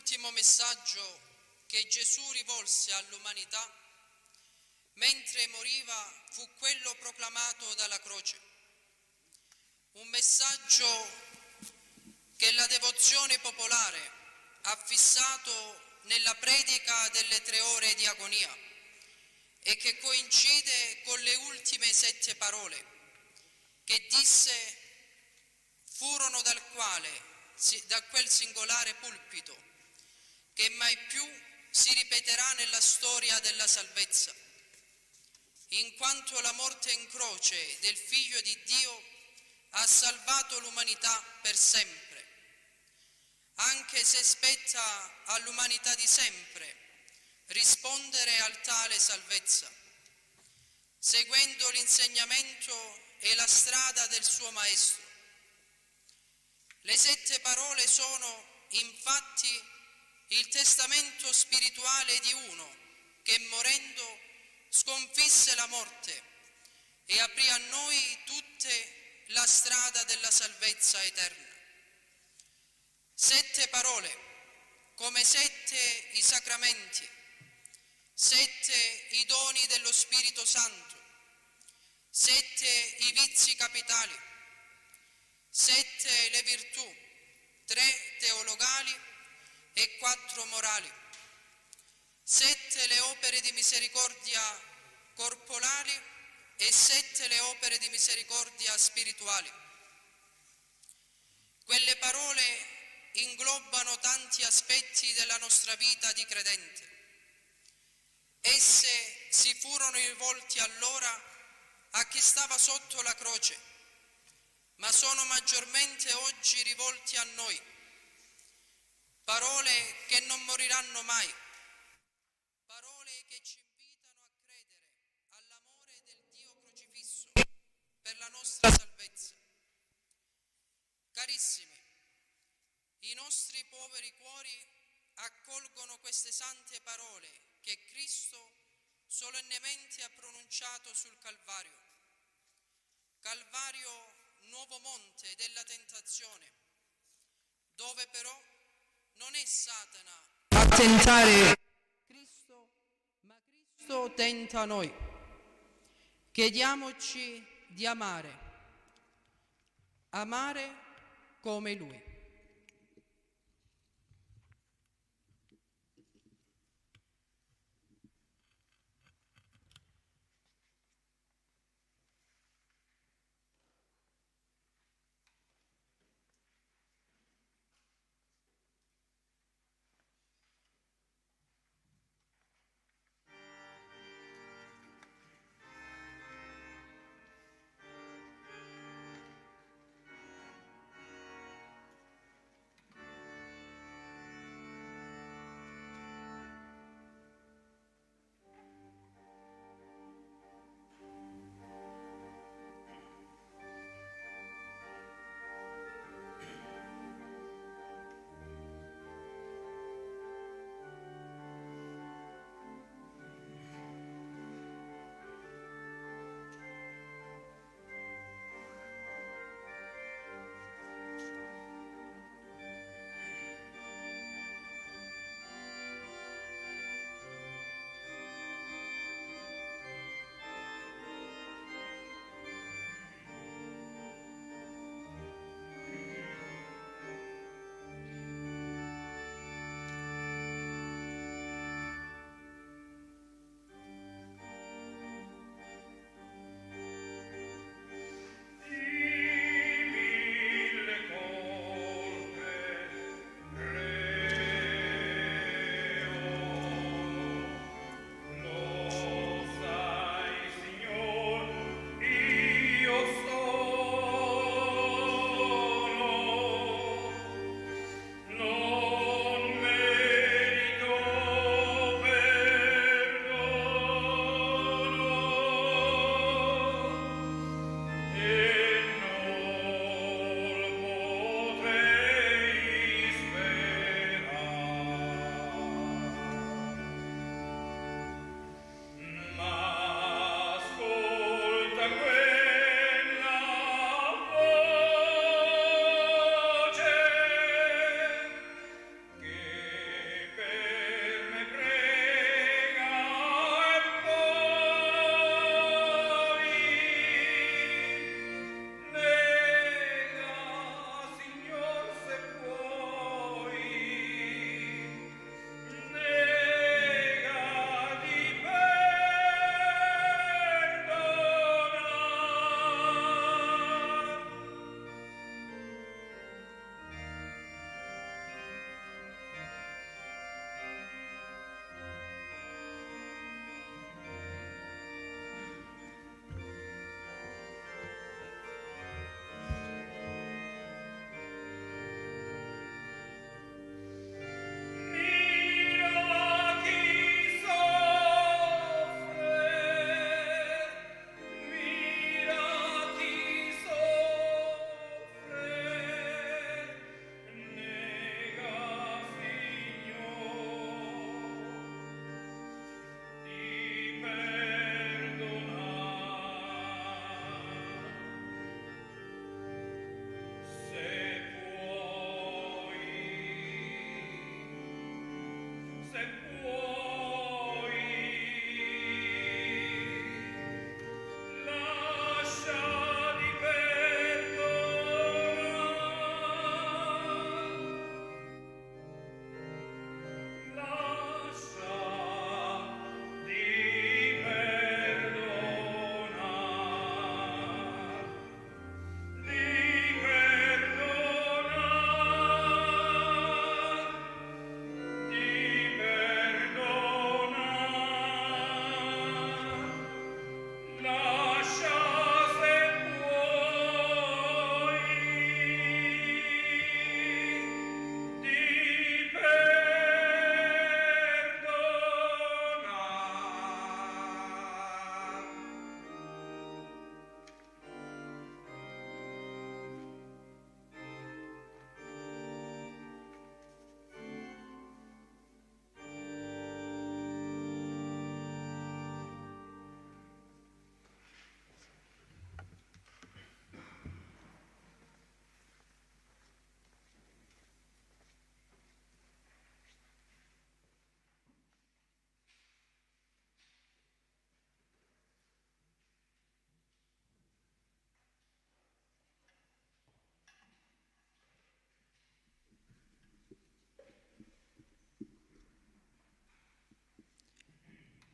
l'ultimo messaggio che Gesù rivolse all'umanità mentre moriva fu quello proclamato dalla croce. Un messaggio che la devozione popolare ha fissato nella predica delle 3 ore di agonia e che coincide con le ultime 7 parole che disse furono da quel singolare pulpito che mai più si ripeterà nella storia della salvezza, in quanto la morte in croce del Figlio di Dio ha salvato l'umanità per sempre, anche se spetta all'umanità di sempre rispondere a tale salvezza, seguendo l'insegnamento e la strada del suo Maestro. Le 7 parole sono, infatti, il testamento spirituale di uno che morendo sconfisse la morte e aprì a noi tutte la strada della salvezza eterna. 7 parole, come 7 i sacramenti, 7 i doni dello Spirito Santo, 7 i vizi capitali, 7 le virtù, 3 teologali e 4 morali, 7 le opere di misericordia corporali e 7 le opere di misericordia spirituali. Quelle parole inglobano tanti aspetti della nostra vita di credente. Esse si furono rivolti allora a chi stava sotto la croce, ma sono maggiormente oggi rivolti a noi. Parole che non moriranno mai, parole che ci invitano a credere all'amore del Dio crocifisso per la nostra salvezza. Carissimi, i nostri poveri cuori accolgono queste sante parole che Cristo solennemente ha pronunciato sul Calvario. Calvario, nuovo monte della tentazione, dove però non è Satana a tentare Cristo, ma Cristo tenta noi. Chiediamoci di amare come Lui.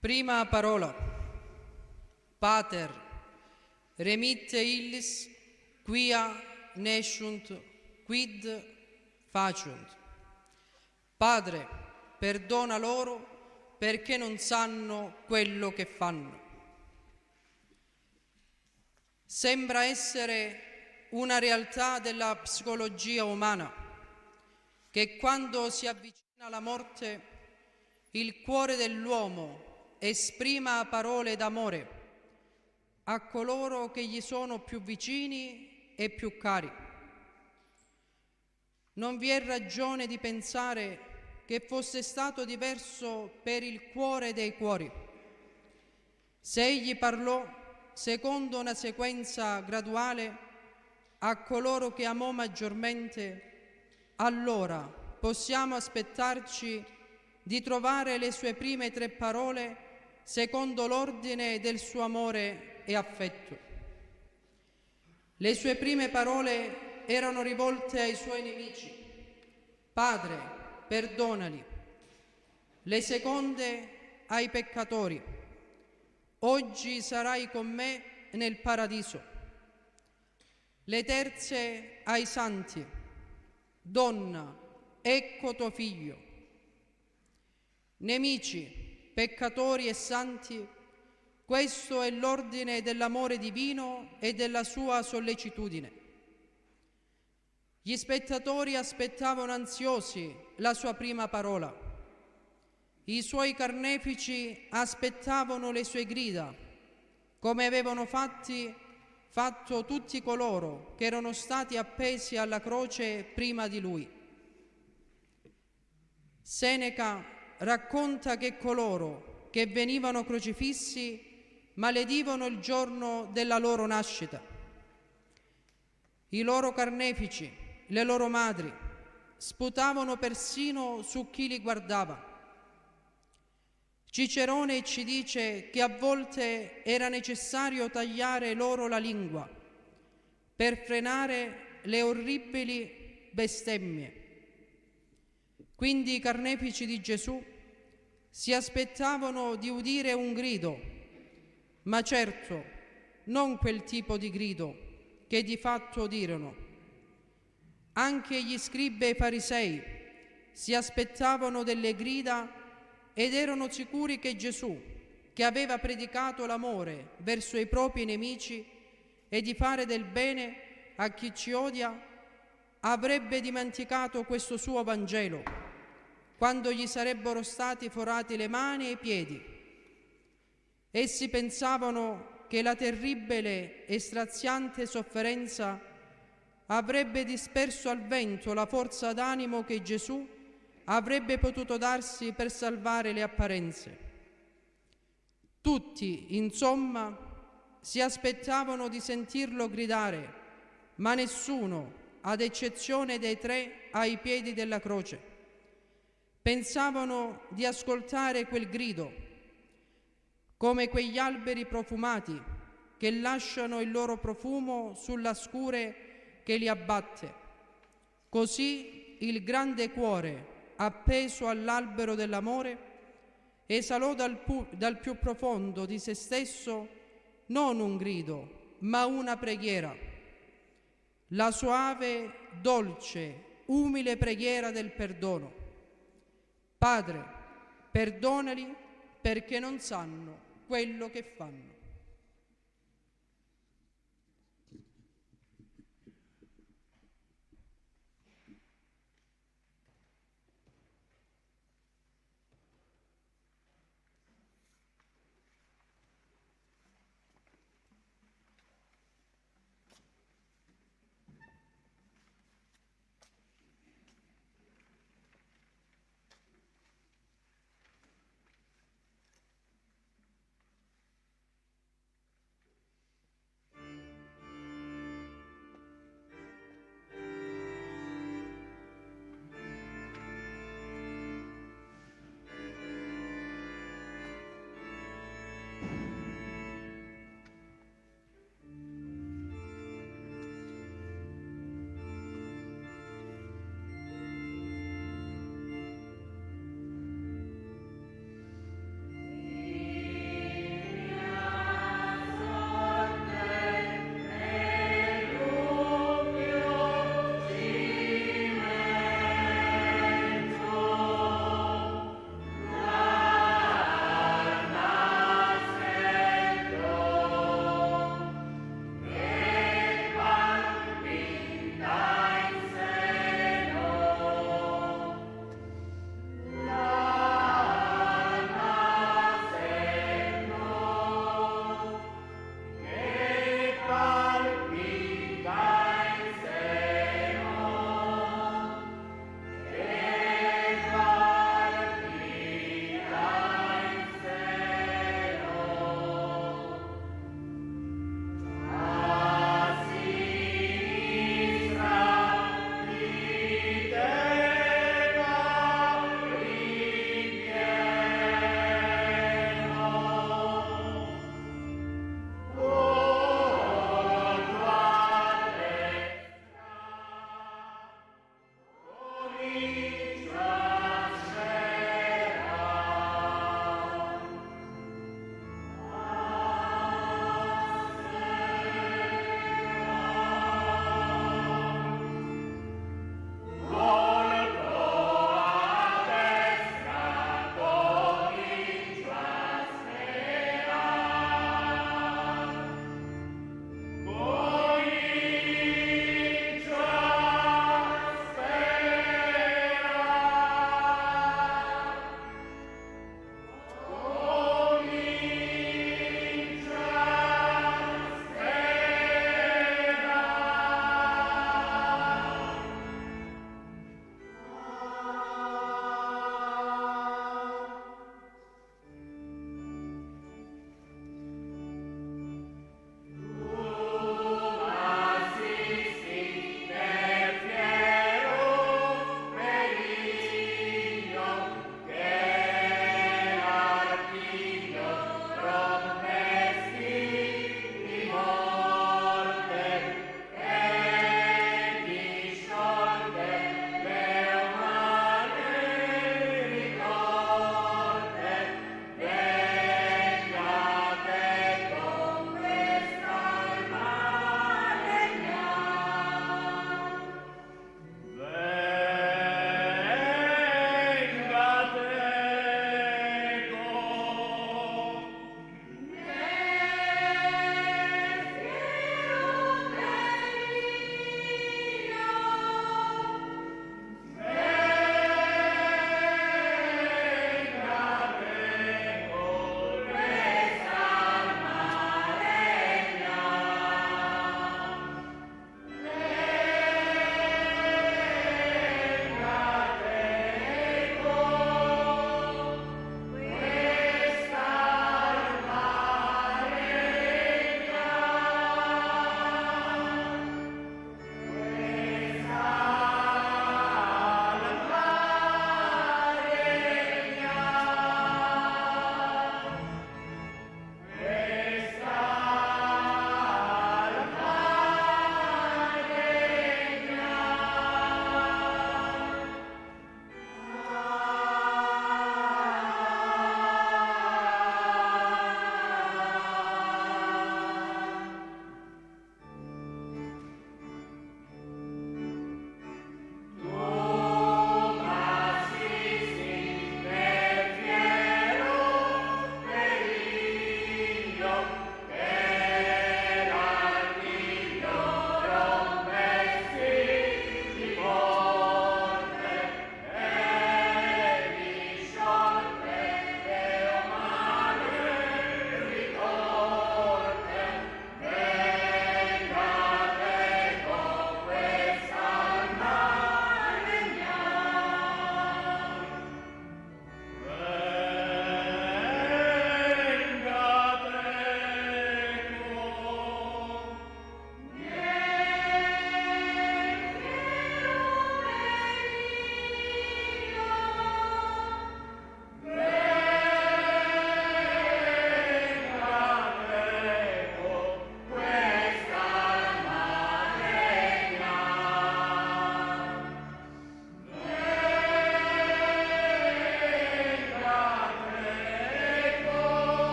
Prima parola. Pater, remitte illis, quia nesciunt, quid faciunt. Padre, perdona loro perché non sanno quello che fanno. Sembra essere una realtà della psicologia umana che quando si avvicina alla morte il cuore dell'uomo esprima parole d'amore a coloro che gli sono più vicini e più cari. Non vi è ragione di pensare che fosse stato diverso per il cuore dei cuori. Se egli parlò secondo una sequenza graduale a coloro che amò maggiormente, allora possiamo aspettarci di trovare le sue prime 3 parole secondo l'ordine del suo amore e affetto. Le sue prime parole erano rivolte ai suoi nemici: Padre, perdonali. Le seconde ai peccatori: oggi sarai con me nel paradiso. Le terze ai santi: donna, ecco tuo figlio. Nemici, peccatori e santi, questo è l'ordine dell'amore divino e della sua sollecitudine. Gli spettatori aspettavano ansiosi la sua prima parola. I suoi carnefici aspettavano le sue grida, come avevano fatto tutti coloro che erano stati appesi alla croce prima di lui. Seneca racconta che coloro che venivano crocifissi maledivano il giorno della loro nascita. I loro carnefici, le loro madri, sputavano persino su chi li guardava. Cicerone ci dice che a volte era necessario tagliare loro la lingua per frenare le orribili bestemmie. Quindi i carnefici di Gesù si aspettavano di udire un grido, ma certo non quel tipo di grido che di fatto udirono. Anche gli scribi e i farisei si aspettavano delle grida ed erano sicuri che Gesù, che aveva predicato l'amore verso i propri nemici e di fare del bene a chi ci odia, avrebbe dimenticato questo suo Vangelo quando gli sarebbero stati forati le mani e i piedi. Essi pensavano che la terribile e straziante sofferenza avrebbe disperso al vento la forza d'animo che Gesù avrebbe potuto darsi per salvare le apparenze. Tutti, insomma, si aspettavano di sentirlo gridare, ma nessuno, ad eccezione dei 3 ai piedi della croce. pensavano di ascoltare quel grido, come quegli alberi profumati che lasciano il loro profumo sulla scure che li abbatte. Così il grande cuore, appeso all'albero dell'amore, esalò dal più profondo di se stesso non un grido, ma una preghiera, la soave, dolce, umile preghiera del perdono. Padre, perdonali perché non sanno quello che fanno.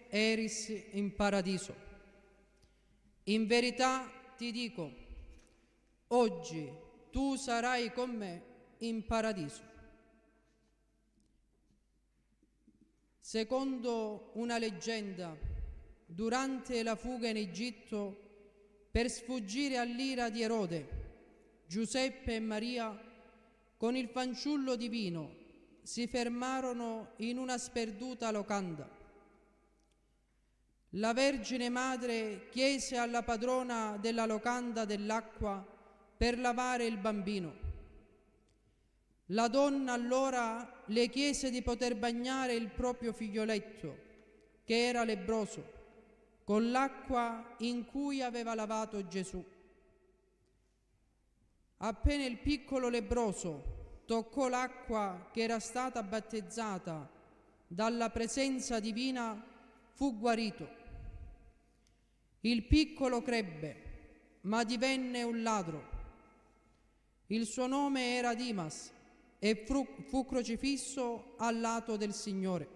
eris in paradiso. In verità ti dico, oggi tu sarai con me in paradiso. Secondo una leggenda, durante la fuga in Egitto, per sfuggire all'ira di Erode, Giuseppe e Maria, con il fanciullo divino, si fermarono in una sperduta locanda. La Vergine Madre chiese alla padrona della locanda dell'acqua per lavare il bambino. La donna allora le chiese di poter bagnare il proprio figlioletto, che era lebbroso, con l'acqua in cui aveva lavato Gesù. Appena il piccolo lebbroso toccò l'acqua che era stata battezzata dalla presenza divina, fu guarito. Il piccolo crebbe, ma divenne un ladro. Il suo nome era Dimas e fu crocifisso al lato del Signore.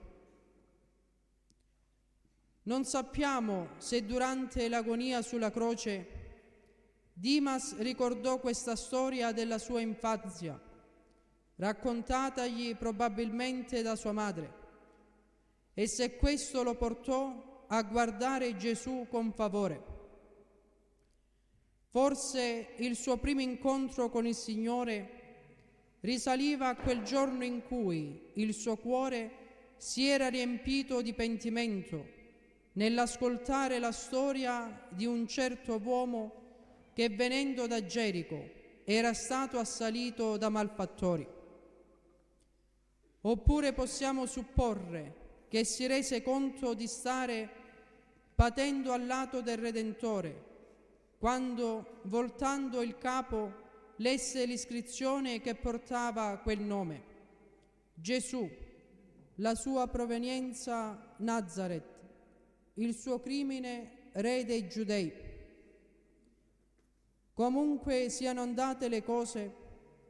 Non sappiamo se durante l'agonia sulla croce Dimas ricordò questa storia della sua infanzia, raccontatagli probabilmente da sua madre, e se questo lo portò a guardare Gesù con favore. Forse il suo primo incontro con il Signore risaliva a quel giorno in cui il suo cuore si era riempito di pentimento nell'ascoltare la storia di un certo uomo che, venendo da Gerico, era stato assalito da malfattori. Oppure possiamo supporre che si rese conto di stare patendo al lato del Redentore, quando, voltando il capo, lesse l'iscrizione che portava quel nome: Gesù, la sua provenienza Nazaret, il suo crimine Re dei Giudei. Comunque siano andate le cose,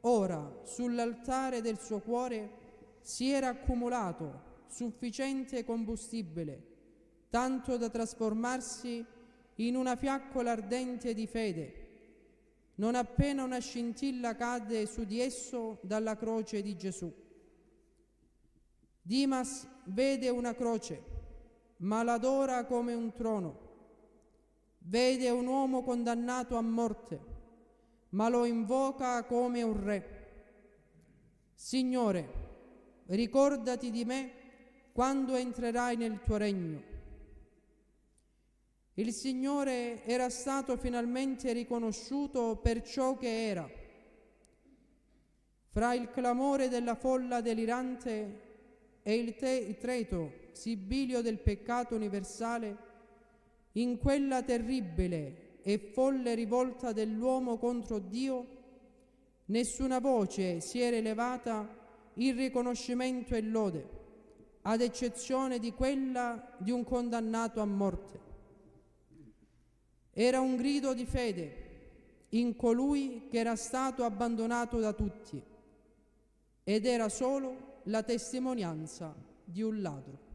ora sull'altare del suo cuore si era accumulato sufficiente combustibile, tanto da trasformarsi in una fiaccola ardente di fede, non appena una scintilla cadde su di esso dalla croce di Gesù. Dimas vede una croce, ma l'adora come un trono. Vede un uomo condannato a morte, ma lo invoca come un re. Signore, ricordati di me quando entrerai nel tuo regno. Il Signore era stato finalmente riconosciuto per ciò che era. Fra il clamore della folla delirante e il treto sibilio del peccato universale, in quella terribile e folle rivolta dell'uomo contro Dio, nessuna voce si era elevata in riconoscimento e lode, ad eccezione di quella di un condannato a morte. Era un grido di fede in colui che era stato abbandonato da tutti, ed era solo la testimonianza di un ladro.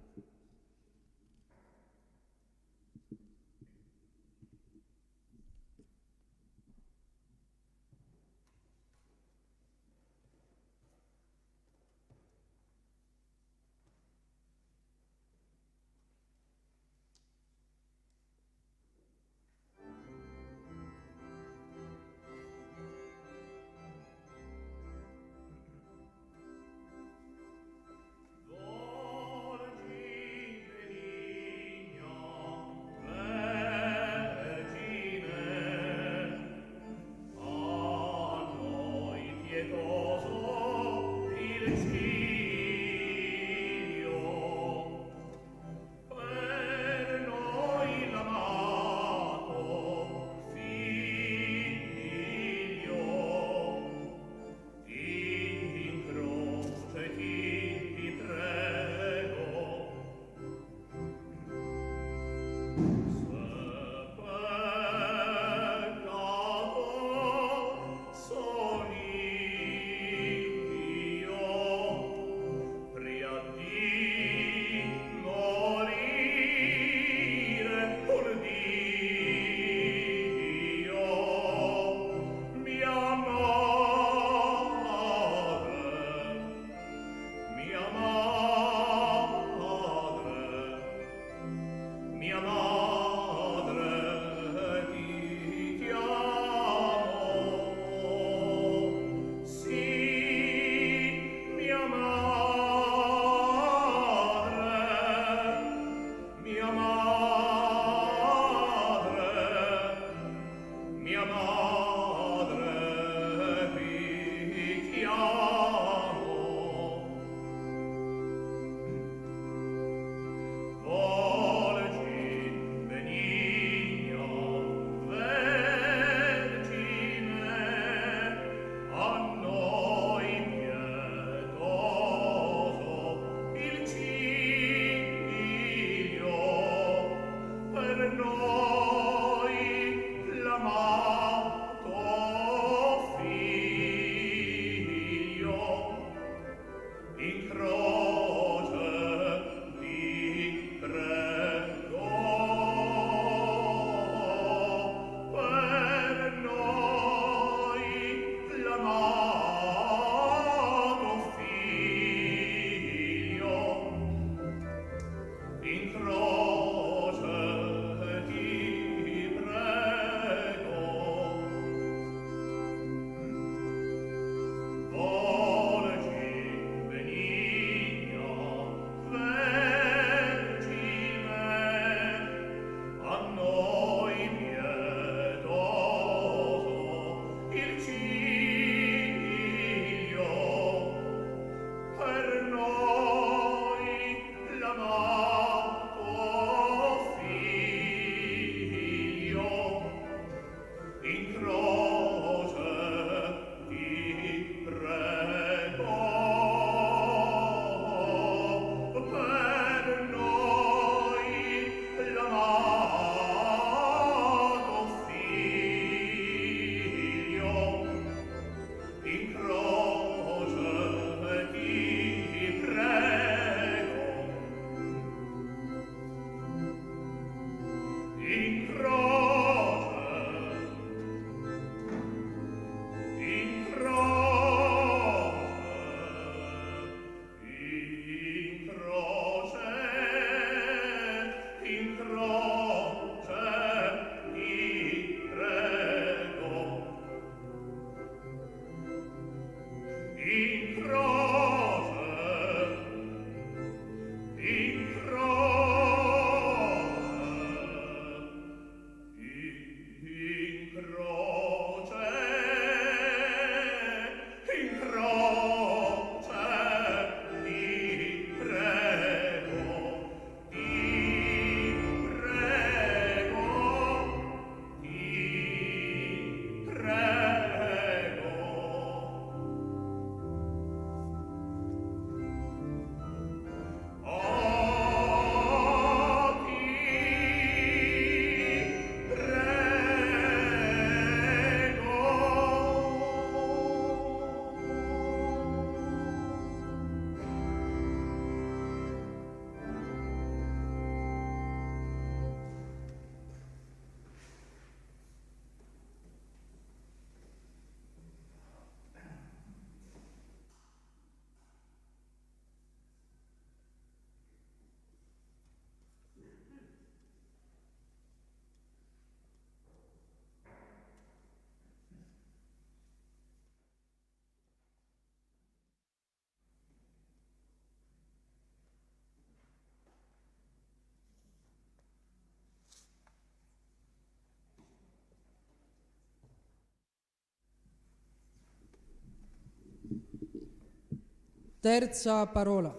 Terza parola.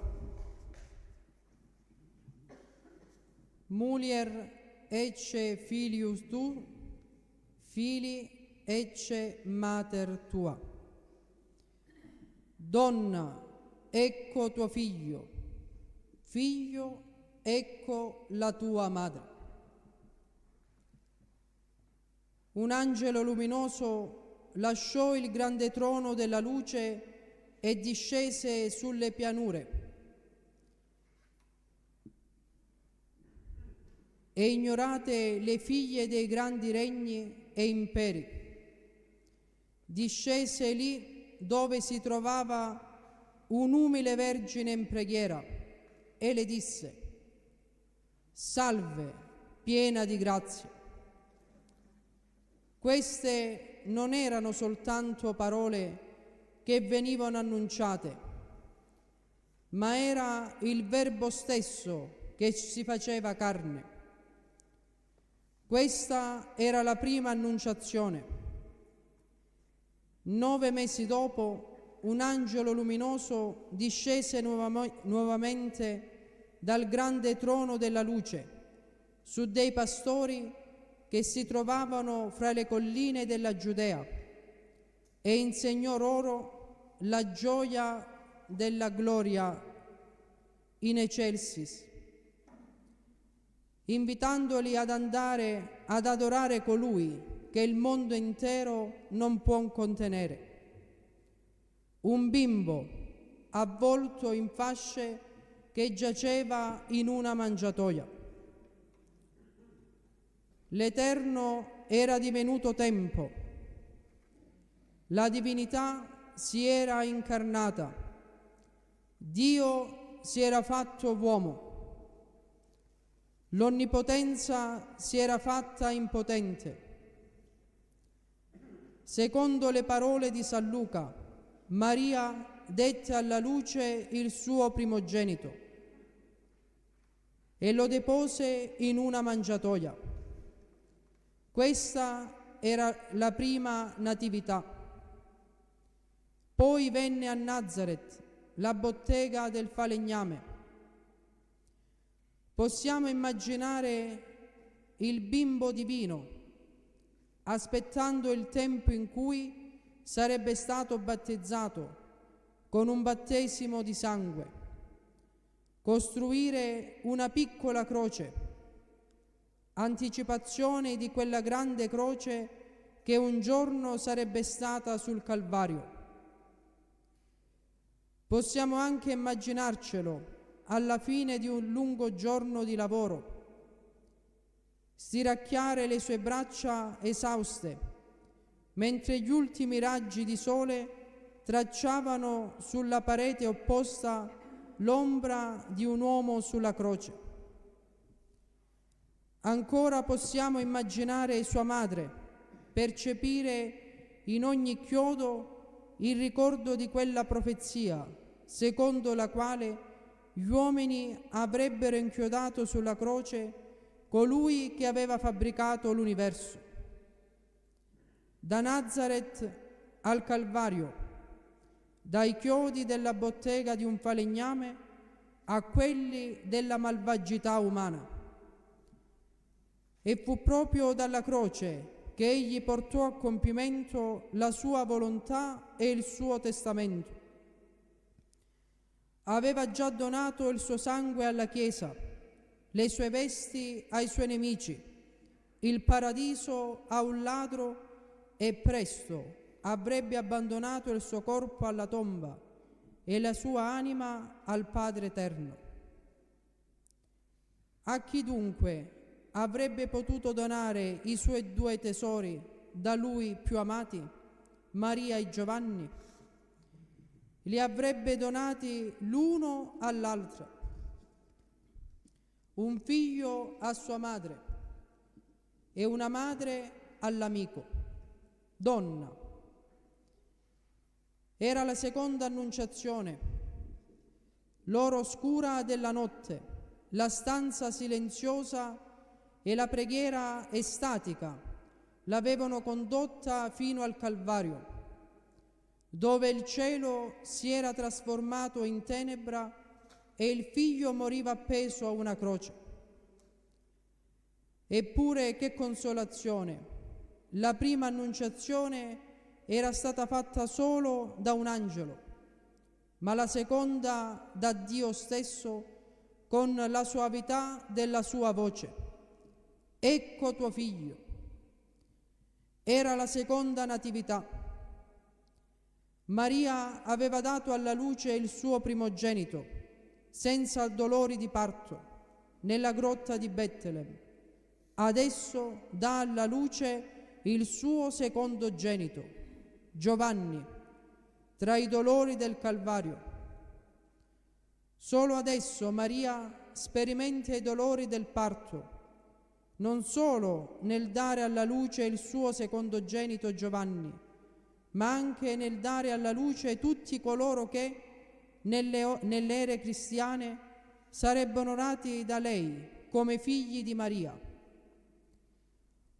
Mulier ecce filius tu, fili ecce mater tua. Donna, ecco tuo figlio, figlio, ecco la tua madre. Un angelo luminoso lasciò il grande trono della luce e discese sulle pianure. E ignorate le figlie dei grandi regni e imperi. Discese lì dove si trovava un'umile vergine in preghiera e le disse: Salve, piena di grazia. Queste non erano soltanto parole che venivano annunciate, ma era il Verbo stesso che si faceva carne. Questa era la prima annunciazione. 9 mesi dopo, un angelo luminoso discese nuovamente dal grande trono della luce su dei pastori che si trovavano fra le colline della Giudea e insegnò loro la gioia della gloria in eccelsis, invitandoli ad andare ad adorare colui che il mondo intero non può contenere. Un bimbo avvolto in fasce che giaceva in una mangiatoia. L'Eterno era divenuto tempo, la divinità si era incarnata, Dio si era fatto uomo, l'onnipotenza si era fatta impotente. Secondo le parole di San Luca, Maria dette alla luce il suo primogenito e lo depose in una mangiatoia. Questa era la prima natività. Poi venne a Nazareth, la bottega del falegname. Possiamo immaginare il bimbo divino aspettando il tempo in cui sarebbe stato battezzato con un battesimo di sangue, costruire una piccola croce, anticipazione di quella grande croce che un giorno sarebbe stata sul Calvario. Possiamo anche immaginarcelo alla fine di un lungo giorno di lavoro, stiracchiare le sue braccia esauste, mentre gli ultimi raggi di sole tracciavano sulla parete opposta l'ombra di un uomo sulla croce. Ancora possiamo immaginare sua madre, percepire in ogni chiodo il ricordo di quella profezia, secondo la quale gli uomini avrebbero inchiodato sulla croce colui che aveva fabbricato l'universo. Da Nazareth al Calvario, dai chiodi della bottega di un falegname a quelli della malvagità umana. E fu proprio dalla croce che egli portò a compimento la sua volontà e il suo testamento. Aveva già donato il suo sangue alla Chiesa, le sue vesti ai suoi nemici, il paradiso a un ladro e presto avrebbe abbandonato il suo corpo alla tomba e la sua anima al Padre eterno. A chi dunque avrebbe potuto donare i suoi due tesori da lui più amati, Maria e Giovanni? Li avrebbe donati l'uno all'altra, un figlio a sua madre e una madre all'amico. Donna. Era la seconda annunciazione, l'ora oscura della notte, la stanza silenziosa e la preghiera estatica l'avevano condotta fino al Calvario, dove il cielo si era trasformato in tenebra e il figlio moriva appeso a una croce. Eppure che consolazione! La prima annunciazione era stata fatta solo da un angelo, ma la seconda da Dio stesso con la soavità della sua voce. Ecco tuo figlio. Era la seconda natività. Maria aveva dato alla luce il suo primogenito, senza dolori di parto, nella grotta di Betlem. Adesso dà alla luce il suo secondogenito, Giovanni, tra i dolori del Calvario. Solo adesso Maria sperimenta i dolori del parto, non solo nel dare alla luce il suo secondogenito Giovanni, ma anche nel dare alla luce tutti coloro che, nelle ere cristiane, sarebbero nati da lei come figli di Maria.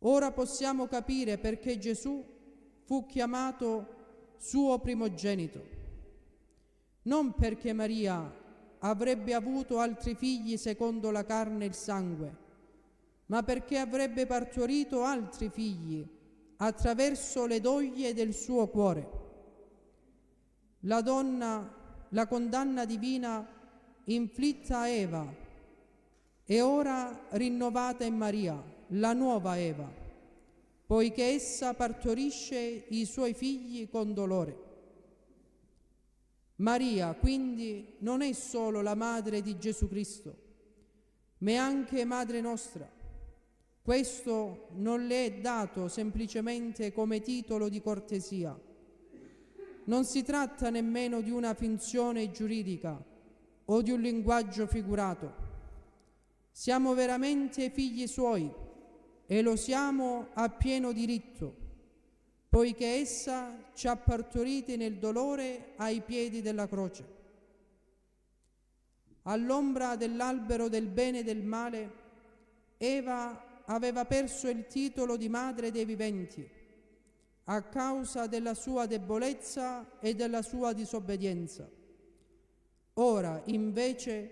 Ora possiamo capire perché Gesù fu chiamato suo primogenito. Non perché Maria avrebbe avuto altri figli secondo la carne e il sangue, ma perché avrebbe partorito altri figli attraverso le doglie del suo cuore. La condanna divina inflitta a Eva e ora rinnovata in Maria, la nuova Eva, poiché essa partorisce i suoi figli con dolore. Maria, quindi, non è solo la madre di Gesù Cristo, ma è anche madre nostra. Questo non le è dato semplicemente come titolo di cortesia. Non si tratta nemmeno di una finzione giuridica o di un linguaggio figurato. Siamo veramente figli suoi e lo siamo a pieno diritto, poiché essa ci ha partoriti nel dolore ai piedi della croce. All'ombra dell'albero del bene e del male, Eva aveva perso il titolo di madre dei viventi a causa della sua debolezza e della sua disobbedienza. Ora, invece,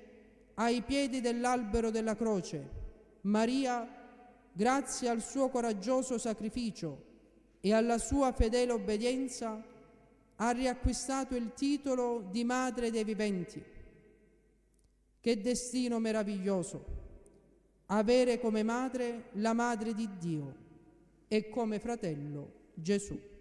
ai piedi dell'albero della croce, Maria grazie al suo coraggioso sacrificio e alla sua fedele obbedienza, ha riacquistato il titolo di Madre dei Viventi. Che destino meraviglioso avere come madre la Madre di Dio e come fratello Gesù.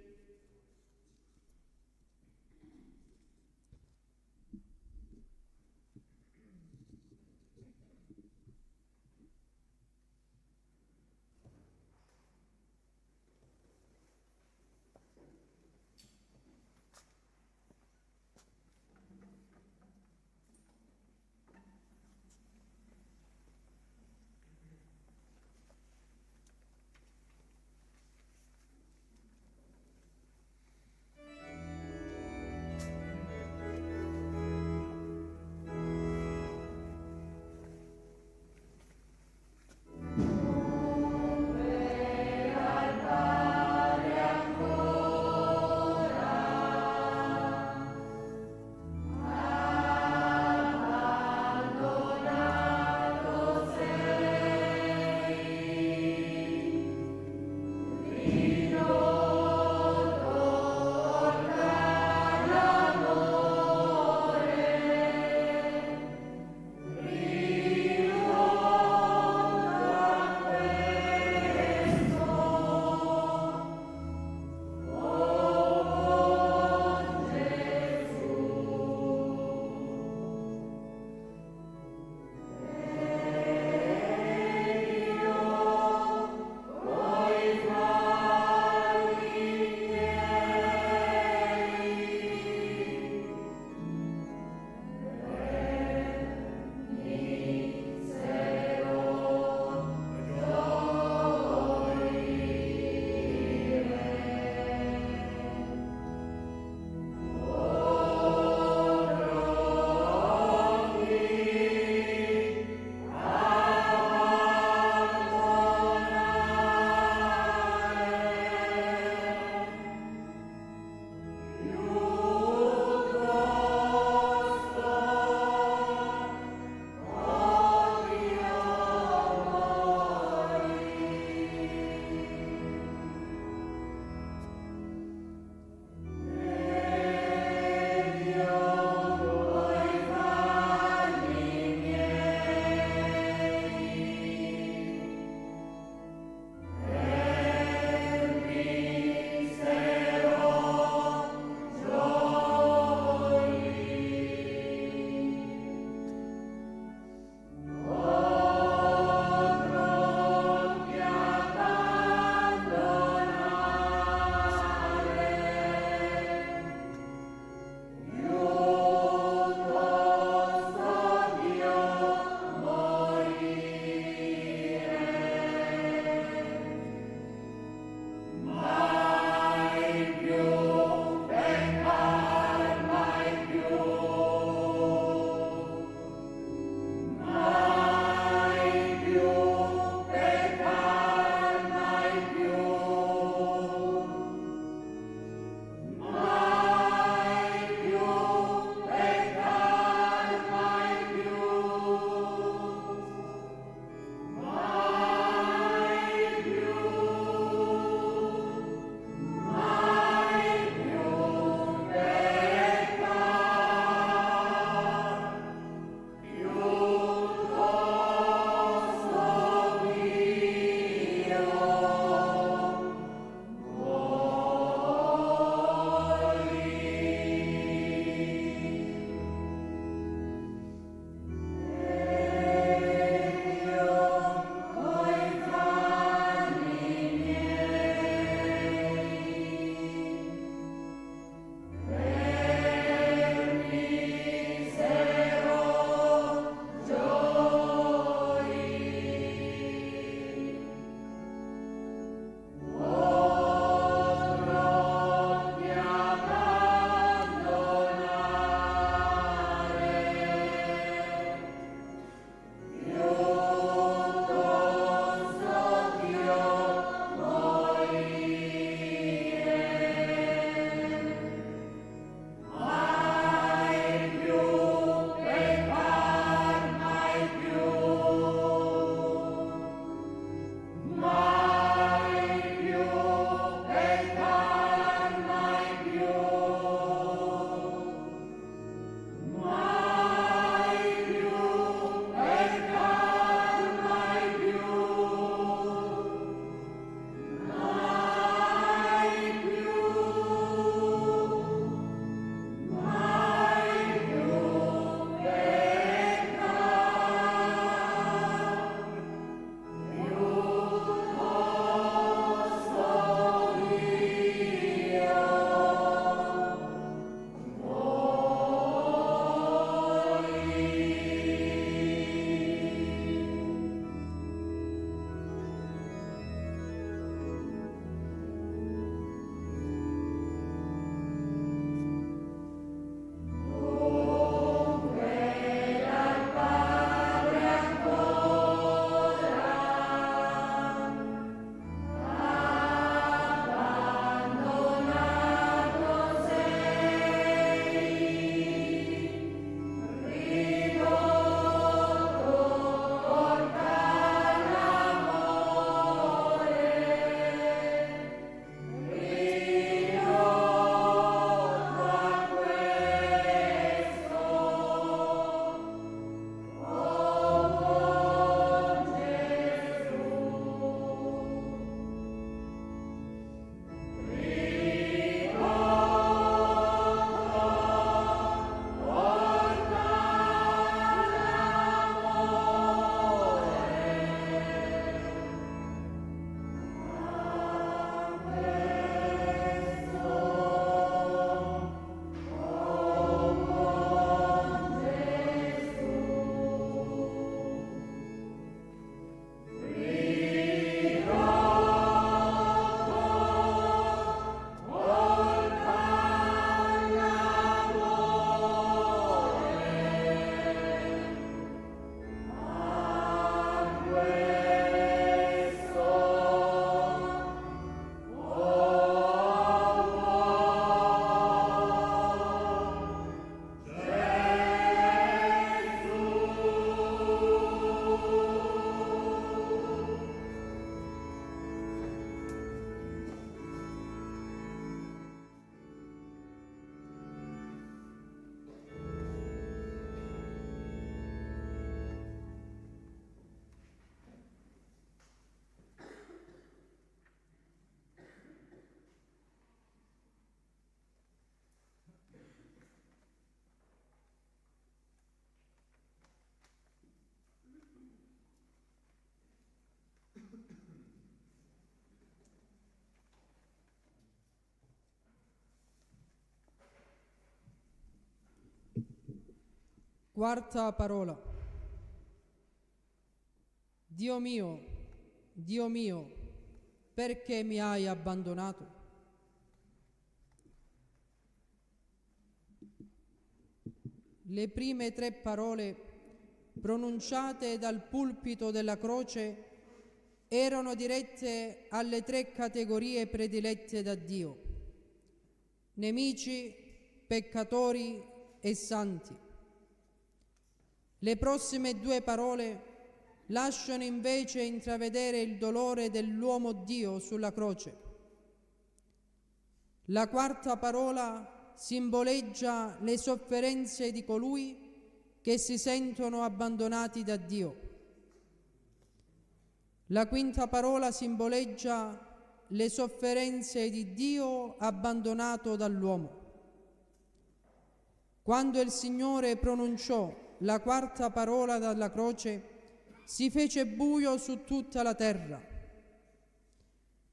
Quarta parola. Dio mio, perché mi hai abbandonato? Le prime tre parole pronunciate dal pulpito della croce erano dirette alle tre categorie predilette da Dio: nemici, peccatori e santi. Le prossime due parole lasciano invece intravedere il dolore dell'uomo Dio sulla croce. La quarta parola simboleggia le sofferenze di colui che si sentono abbandonati da Dio. La quinta parola simboleggia le sofferenze di Dio abbandonato dall'uomo. Quando il Signore pronunciò la quarta parola dalla croce, si fece buio su tutta la terra.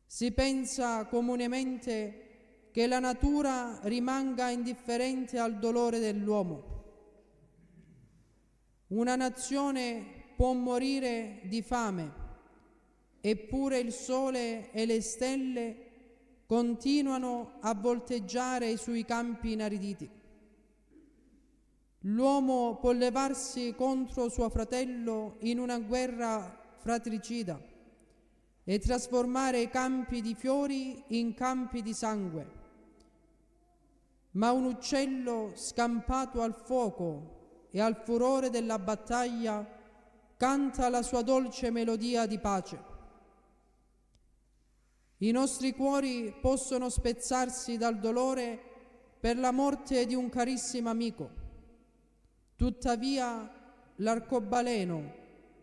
Si pensa comunemente che la natura rimanga indifferente al dolore dell'uomo. Una nazione può morire di fame, eppure il sole e le stelle continuano a volteggiare sui campi inariditi. L'uomo può levarsi contro suo fratello in una guerra fratricida e trasformare campi di fiori in campi di sangue. Ma un uccello scampato al fuoco e al furore della battaglia canta la sua dolce melodia di pace. I nostri cuori possono spezzarsi dal dolore per la morte di un carissimo amico. Tuttavia l'arcobaleno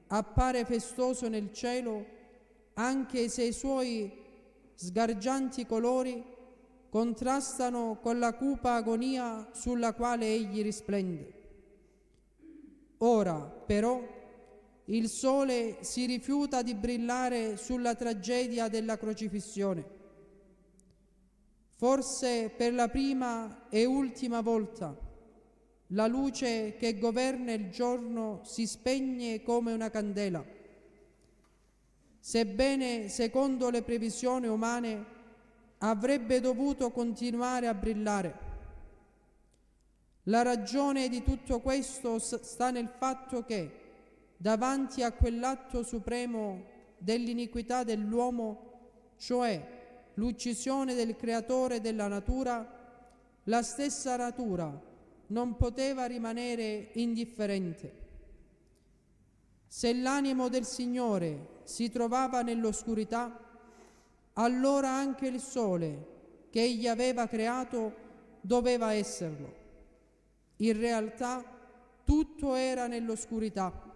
appare festoso nel cielo anche se i suoi sgargianti colori contrastano con la cupa agonia sulla quale egli risplende. Ora, però, il sole si rifiuta di brillare sulla tragedia della crocifissione. Forse per la prima e ultima volta la luce che governa il giorno si spegne come una candela. Sebbene, secondo le previsioni umane, avrebbe dovuto continuare a brillare. La ragione di tutto questo sta nel fatto che, davanti a quell'atto supremo dell'iniquità dell'uomo, cioè l'uccisione del creatore della natura, la stessa natura non poteva rimanere indifferente. Se l'animo del Signore si trovava nell'oscurità, allora anche il sole che Egli aveva creato doveva esserlo. In realtà tutto era nell'oscurità.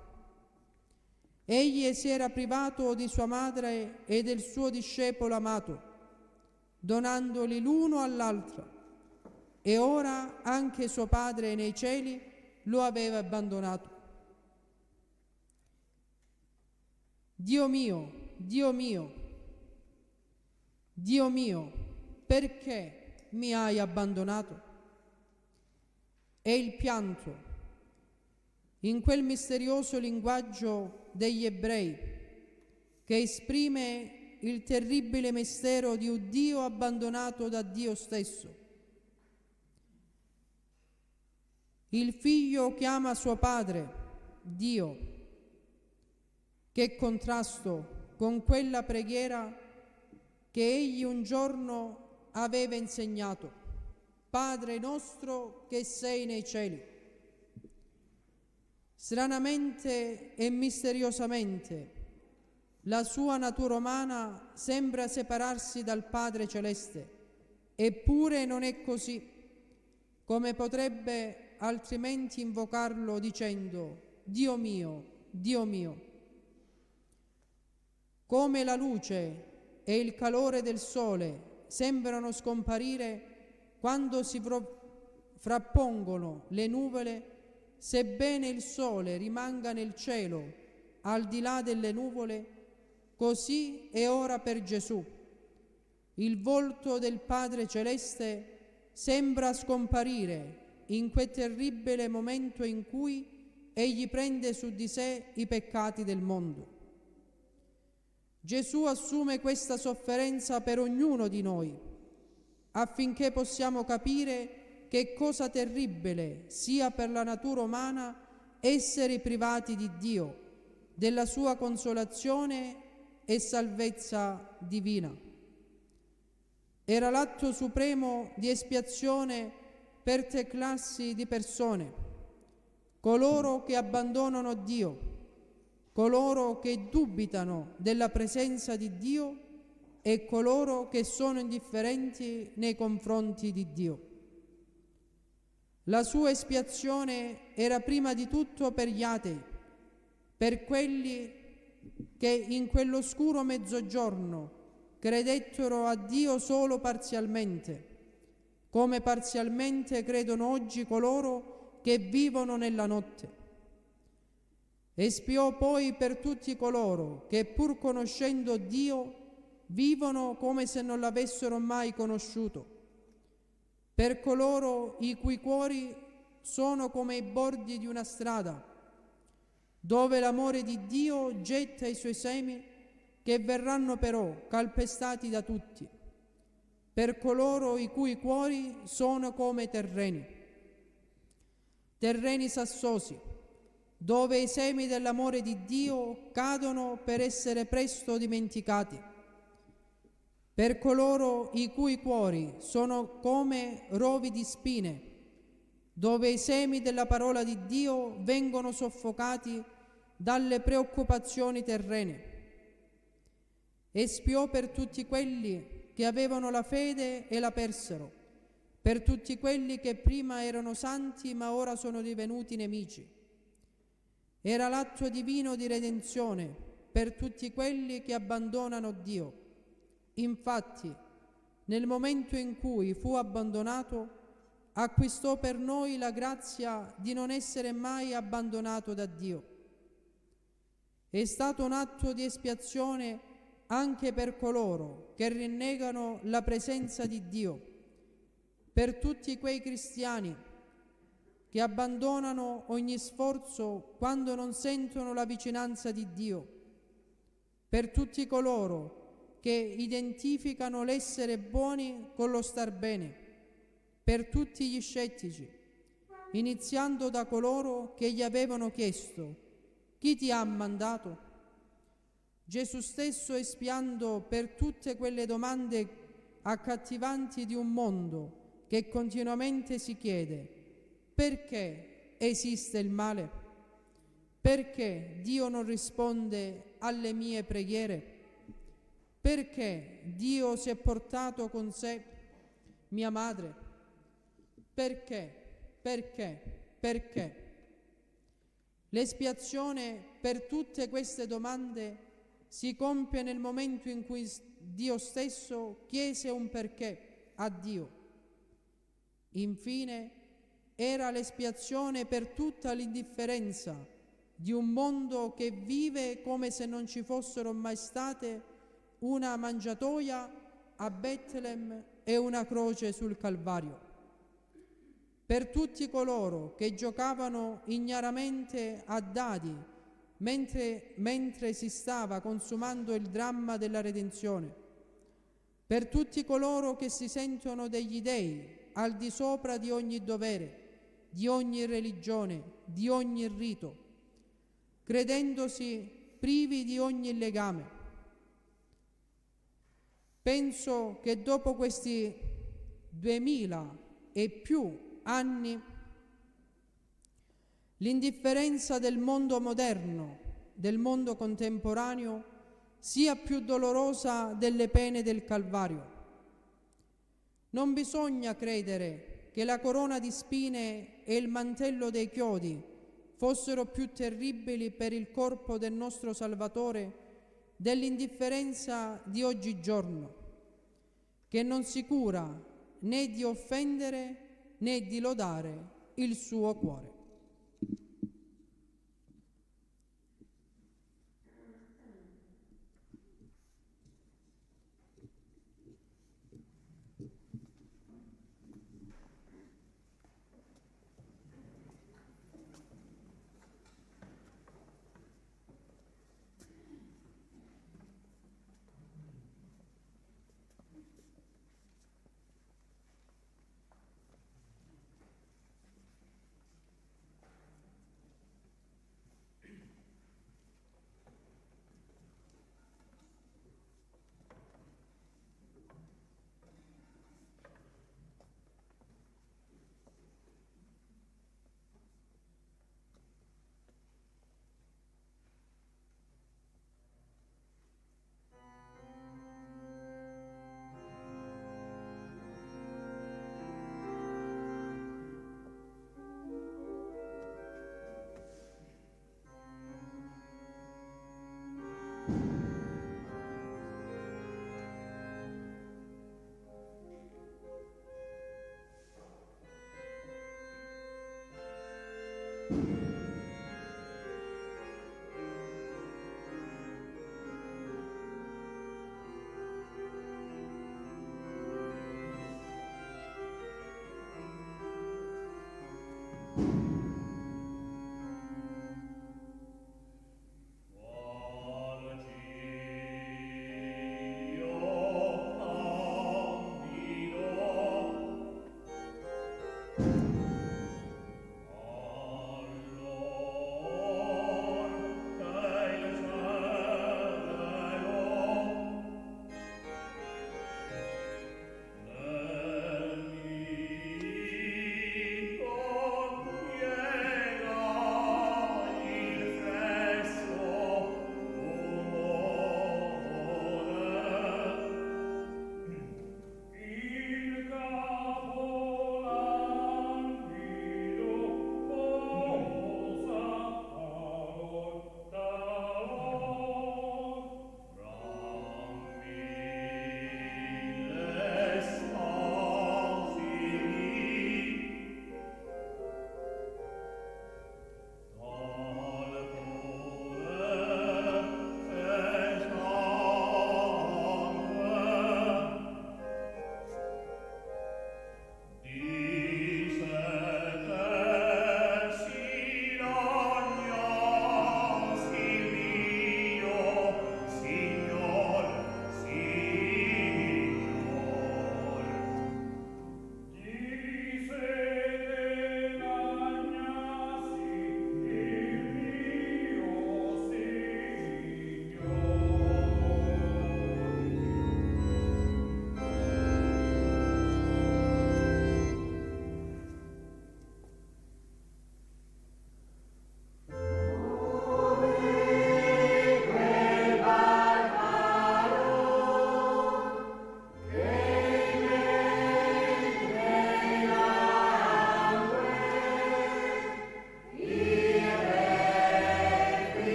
Egli si era privato di sua madre e del suo discepolo amato, donandoli l'uno all'altro, e ora anche suo Padre nei cieli lo aveva abbandonato. Dio mio, Dio mio, Dio mio, perché mi hai abbandonato? È il pianto, in quel misterioso linguaggio degli ebrei, che esprime il terribile mistero di un Dio abbandonato da Dio stesso. Il figlio chiama suo padre Dio. Che contrasto con quella preghiera che egli un giorno aveva insegnato: Padre nostro che sei nei cieli. Stranamente e misteriosamente la sua natura umana sembra separarsi dal Padre celeste, eppure non è così, come potrebbe altrimenti invocarlo dicendo: Dio mio, Dio mio. Come la luce e il calore del sole sembrano scomparire quando si frappongono le nuvole, sebbene il sole rimanga nel cielo al di là delle nuvole, così è ora per Gesù. Il volto del Padre Celeste sembra scomparire in quel terribile momento in cui egli prende su di sé i peccati del mondo. Gesù assume questa sofferenza per ognuno di noi, affinché possiamo capire che cosa terribile sia per la natura umana essere privati di Dio, della sua consolazione e salvezza divina. Era l'atto supremo di espiazione per tre classi di persone: coloro che abbandonano Dio, coloro che dubitano della presenza di Dio e coloro che sono indifferenti nei confronti di Dio. La sua espiazione era prima di tutto per gli atei, per quelli che in quell'oscuro mezzogiorno credettero a Dio solo parzialmente, come parzialmente credono oggi coloro che vivono nella notte. Espiò poi per tutti coloro che, pur conoscendo Dio, vivono come se non l'avessero mai conosciuto, per coloro i cui cuori sono come i bordi di una strada, dove l'amore di Dio getta i suoi semi, che verranno però calpestati da tutti, per coloro i cui cuori sono come terreni sassosi, dove i semi dell'amore di Dio cadono per essere presto dimenticati, per coloro i cui cuori sono come rovi di spine, dove i semi della parola di Dio vengono soffocati dalle preoccupazioni terrene. Espiò per tutti quelli che avevano la fede e la persero, per tutti quelli che prima erano santi ma ora sono divenuti nemici. Era l'atto divino di redenzione per tutti quelli che abbandonano Dio. Infatti, nel momento in cui fu abbandonato, acquistò per noi la grazia di non essere mai abbandonato da Dio. È stato un atto di espiazione anche per coloro che rinnegano la presenza di Dio, per tutti quei cristiani che abbandonano ogni sforzo quando non sentono la vicinanza di Dio, per tutti coloro che identificano l'essere buoni con lo star bene, per tutti gli scettici, iniziando da coloro che gli avevano chiesto: chi ti ha mandato? Gesù stesso, espiando per tutte quelle domande accattivanti di un mondo che continuamente si chiede: perché esiste il male? Perché Dio non risponde alle mie preghiere? Perché Dio si è portato con sé mia madre? Perché? L'espiazione per tutte queste domande si compie nel momento in cui Dio stesso chiese un perché a Dio. Infine, era l'espiazione per tutta l'indifferenza di un mondo che vive come se non ci fossero mai state una mangiatoia a Betlem e una croce sul Calvario. Per tutti coloro che giocavano ignaramente a dadi mentre si stava consumando il dramma della redenzione, per tutti coloro che si sentono degli dei al di sopra di ogni dovere, di ogni religione, di ogni rito, credendosi privi di ogni legame. Penso che dopo questi 2000 e più anni l'indifferenza del mondo moderno, del mondo contemporaneo, sia più dolorosa delle pene del Calvario. Non bisogna credere che la corona di spine e il mantello dei chiodi fossero più terribili per il corpo del nostro Salvatore dell'indifferenza di oggigiorno, che non si cura né di offendere né di lodare il suo cuore.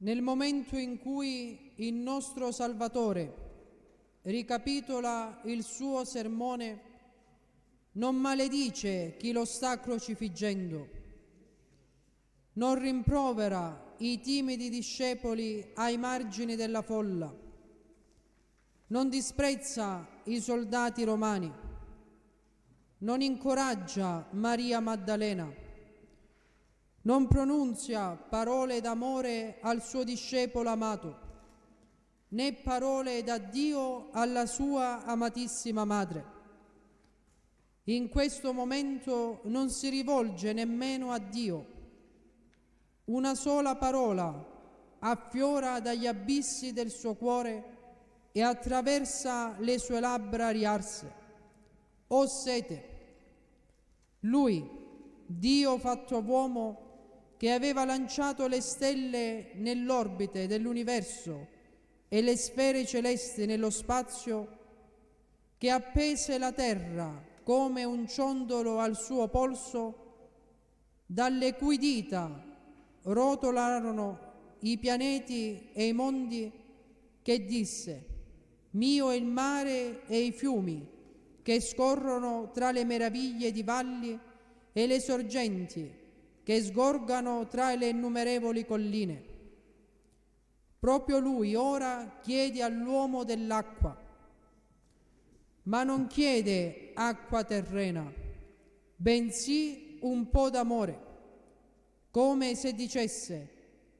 Nel momento in cui il nostro Salvatore ricapitola il suo sermone, non maledice chi lo sta crocifiggendo, non rimprovera i timidi discepoli ai margini della folla, non disprezza i soldati romani, non incoraggia Maria Maddalena, non pronunzia parole d'amore al suo discepolo amato, né parole d'addio alla sua amatissima madre. In questo momento non si rivolge nemmeno a Dio. Una sola parola affiora dagli abissi del suo cuore e attraversa le sue labbra riarse. O sete! Lui, Dio fatto uomo, che aveva lanciato le stelle nell'orbite dell'universo e le sfere celesti nello spazio, che appese la terra come un ciondolo al suo polso, dalle cui dita rotolarono i pianeti e i mondi, che disse: mio è il mare e i fiumi che scorrono tra le meraviglie di valli e le sorgenti che sgorgano tra le innumerevoli colline. Proprio lui ora chiede all'uomo dell'acqua, ma non chiede acqua terrena, bensì un po' d'amore, come se dicesse: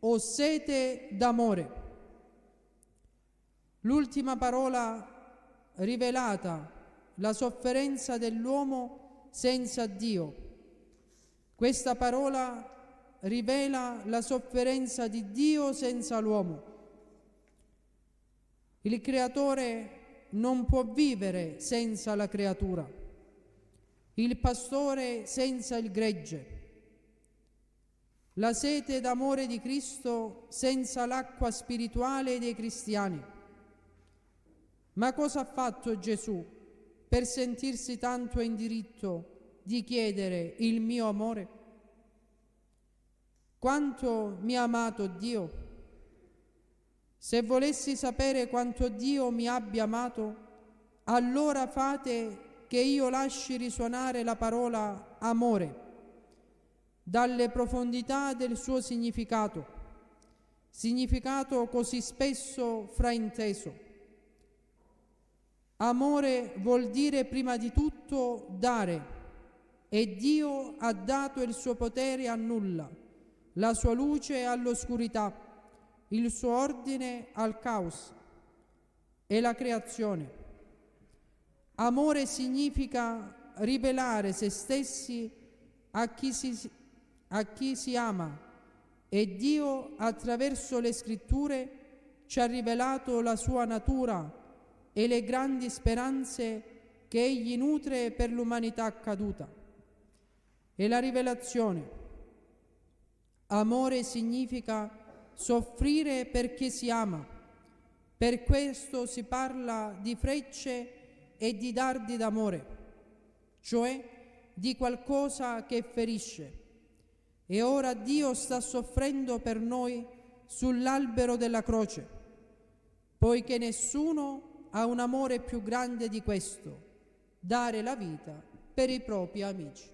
ho sete d'amore. L'ultima parola rivelata la sofferenza dell'uomo senza Dio. Questa parola rivela la sofferenza di Dio senza l'uomo. Il creatore non può vivere senza la creatura, il pastore senza il gregge, la sete d'amore di Cristo senza l'acqua spirituale dei cristiani. Ma cosa ha fatto Gesù per sentirsi tanto in diritto di chiedere il mio amore? Quanto mi ha amato Dio? Se volessi sapere quanto Dio mi abbia amato, allora fate che io lasci risuonare la parola amore dalle profondità del suo significato così spesso frainteso. Amore vuol dire prima di tutto dare, e Dio ha dato il suo potere a nulla, la sua luce all'oscurità, il suo ordine al caos e la creazione. Amore significa rivelare se stessi a chi si ama, e Dio attraverso le scritture ci ha rivelato la sua natura e le grandi speranze che Egli nutre per l'umanità caduta. E la rivelazione. Amore significa soffrire perché si ama. Per questo si parla di frecce e di dardi d'amore, cioè di qualcosa che ferisce. E ora Dio sta soffrendo per noi sull'albero della croce, poiché nessuno ha un amore più grande di questo: dare la vita per i propri amici.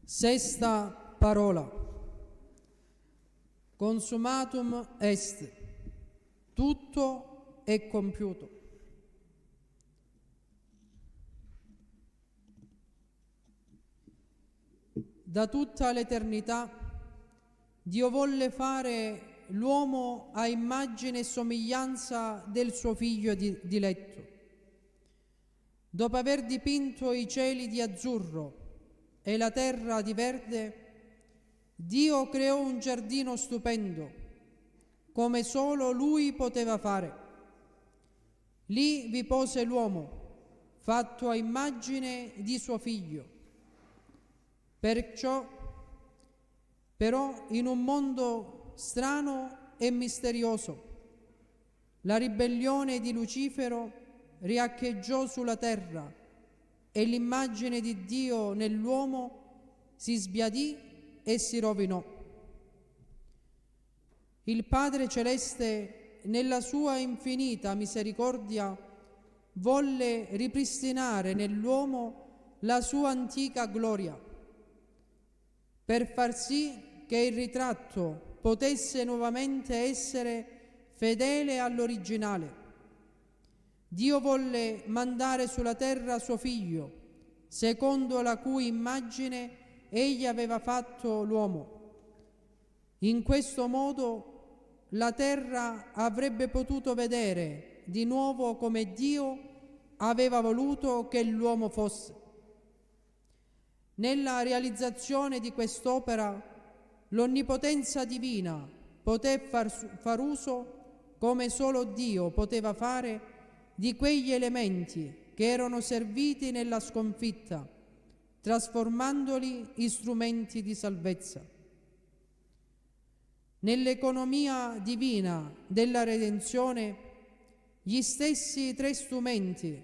Sesta parola. Consumatum est. Tutto è compiuto. Da tutta l'eternità Dio volle fare l'uomo a immagine e somiglianza del suo figlio diletto. Dopo aver dipinto i cieli di azzurro e la terra di verde, Dio creò un giardino stupendo, come solo Lui poteva fare. Lì vi pose l'uomo, fatto a immagine di suo figlio. Perciò, però, in un mondo strano e misterioso, la ribellione di Lucifero riaccheggiò sulla terra e l'immagine di Dio nell'uomo si sbiadì e si rovinò. Il Padre Celeste, nella sua infinita misericordia, volle ripristinare nell'uomo la sua antica gloria, per far sì che il ritratto potesse nuovamente essere fedele all'originale. Dio volle mandare sulla terra suo Figlio, secondo la cui immagine Egli aveva fatto l'uomo. In questo modo la terra avrebbe potuto vedere di nuovo come Dio aveva voluto che l'uomo fosse. Nella realizzazione di quest'opera, l'onnipotenza divina poté far uso, come solo Dio poteva fare, di quegli elementi che erano serviti nella sconfitta, trasformandoli in strumenti di salvezza. Nell'economia divina della redenzione, gli stessi tre strumenti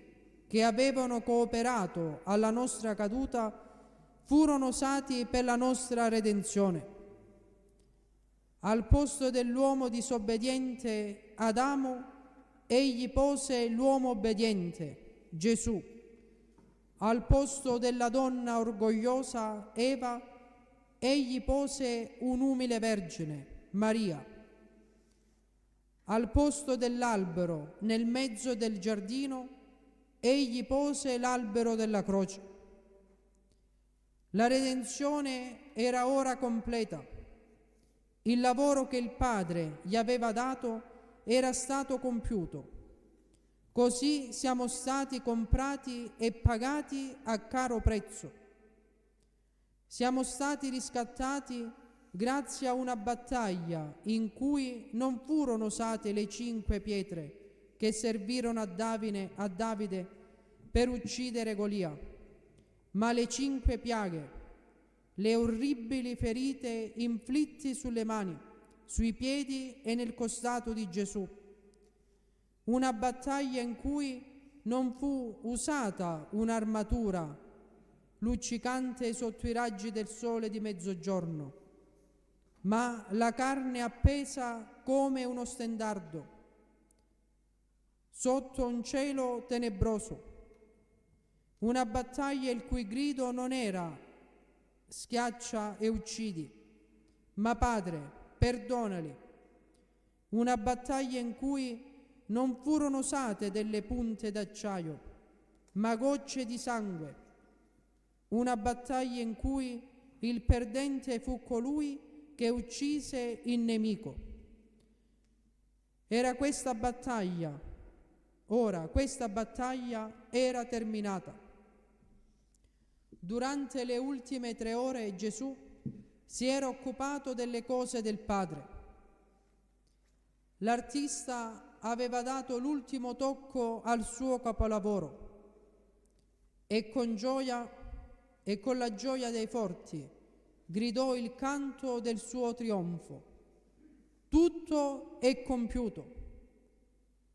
che avevano cooperato alla nostra caduta furono usati per la nostra redenzione. Al posto dell'uomo disobbediente Adamo, Egli pose l'uomo obbediente, Gesù. Al posto della donna orgogliosa Eva, Egli pose un'umile vergine, Maria. Al posto dell'albero nel mezzo del giardino, Egli pose l'albero della croce. La redenzione era ora completa. Il lavoro che il Padre gli aveva dato era stato compiuto. Così siamo stati comprati e pagati a caro prezzo. Siamo stati riscattati grazie a una battaglia in cui non furono usate le 5 pietre che servirono a Davide per uccidere Golia, ma le 5 piaghe, le orribili ferite inflitte sulle mani, sui piedi e nel costato di Gesù. Una battaglia in cui non fu usata un'armatura luccicante sotto i raggi del sole di mezzogiorno, ma la carne appesa come uno stendardo sotto un cielo tenebroso. Una battaglia il cui grido non era schiaccia e uccidi, ma Padre, perdonali. Una battaglia in cui non furono usate delle punte d'acciaio, ma gocce di sangue. Una battaglia in cui il perdente fu colui che uccise il nemico. Ora questa battaglia era terminata. Durante le ultime 3 ore Gesù si era occupato delle cose del Padre. L'artista aveva dato l'ultimo tocco al suo capolavoro e con la gioia dei forti gridò il canto del suo trionfo. Tutto è compiuto.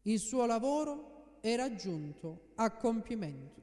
Il suo lavoro era giunto a compimento.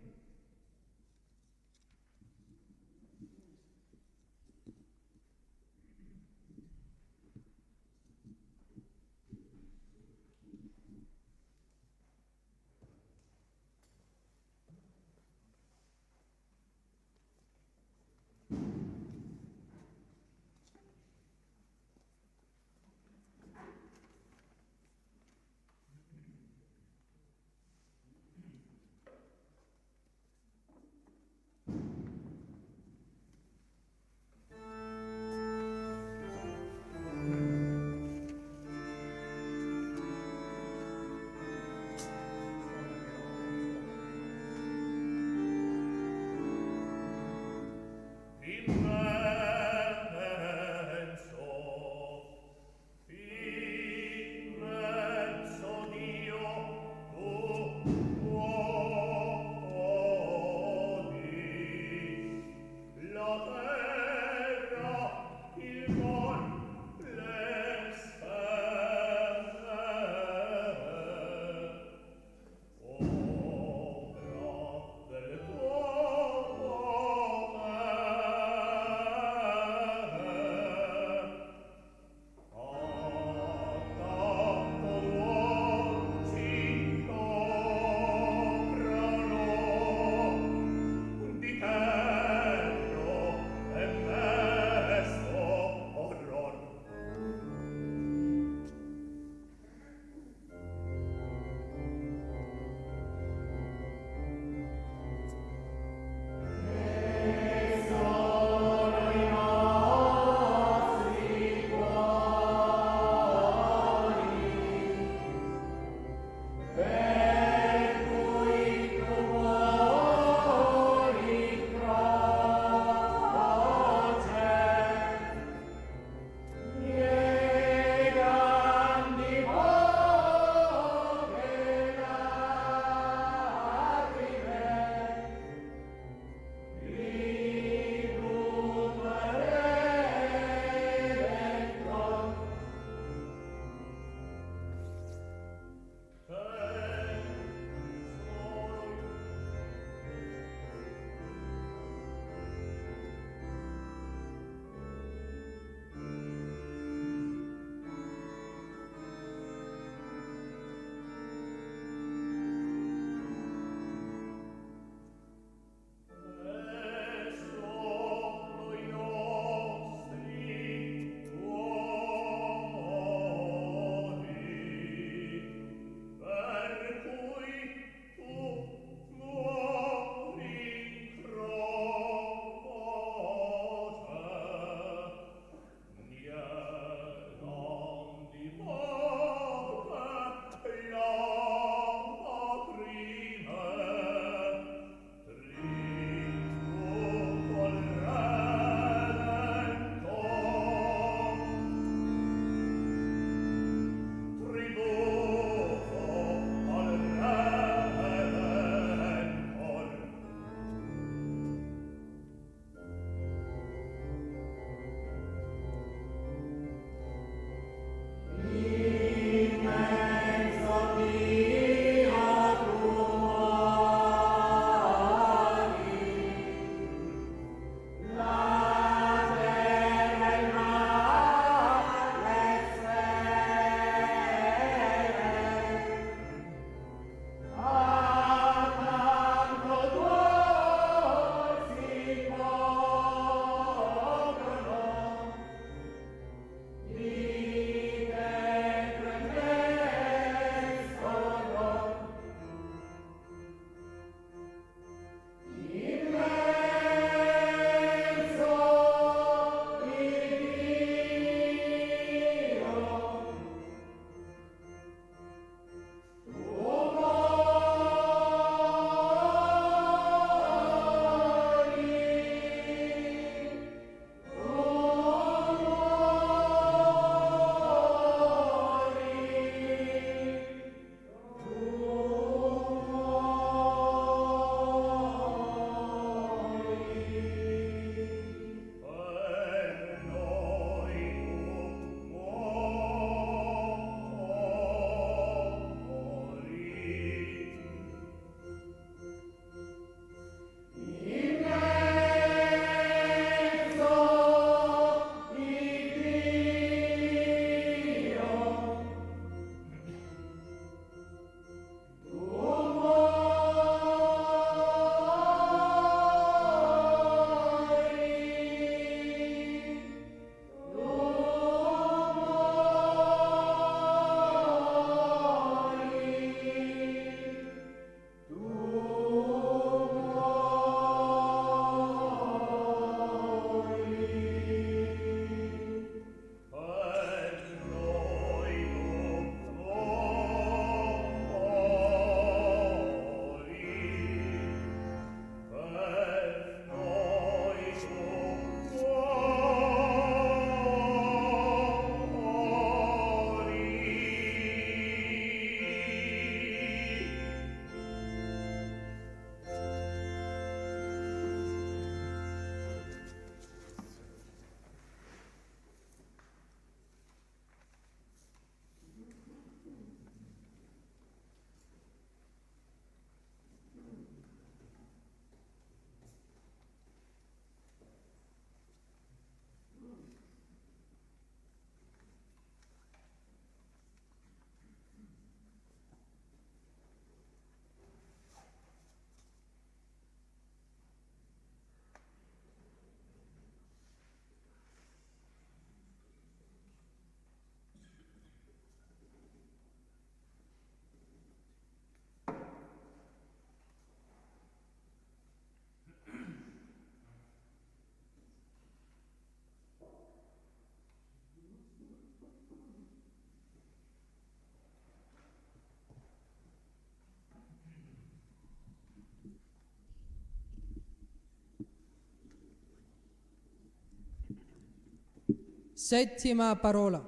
Settima parola.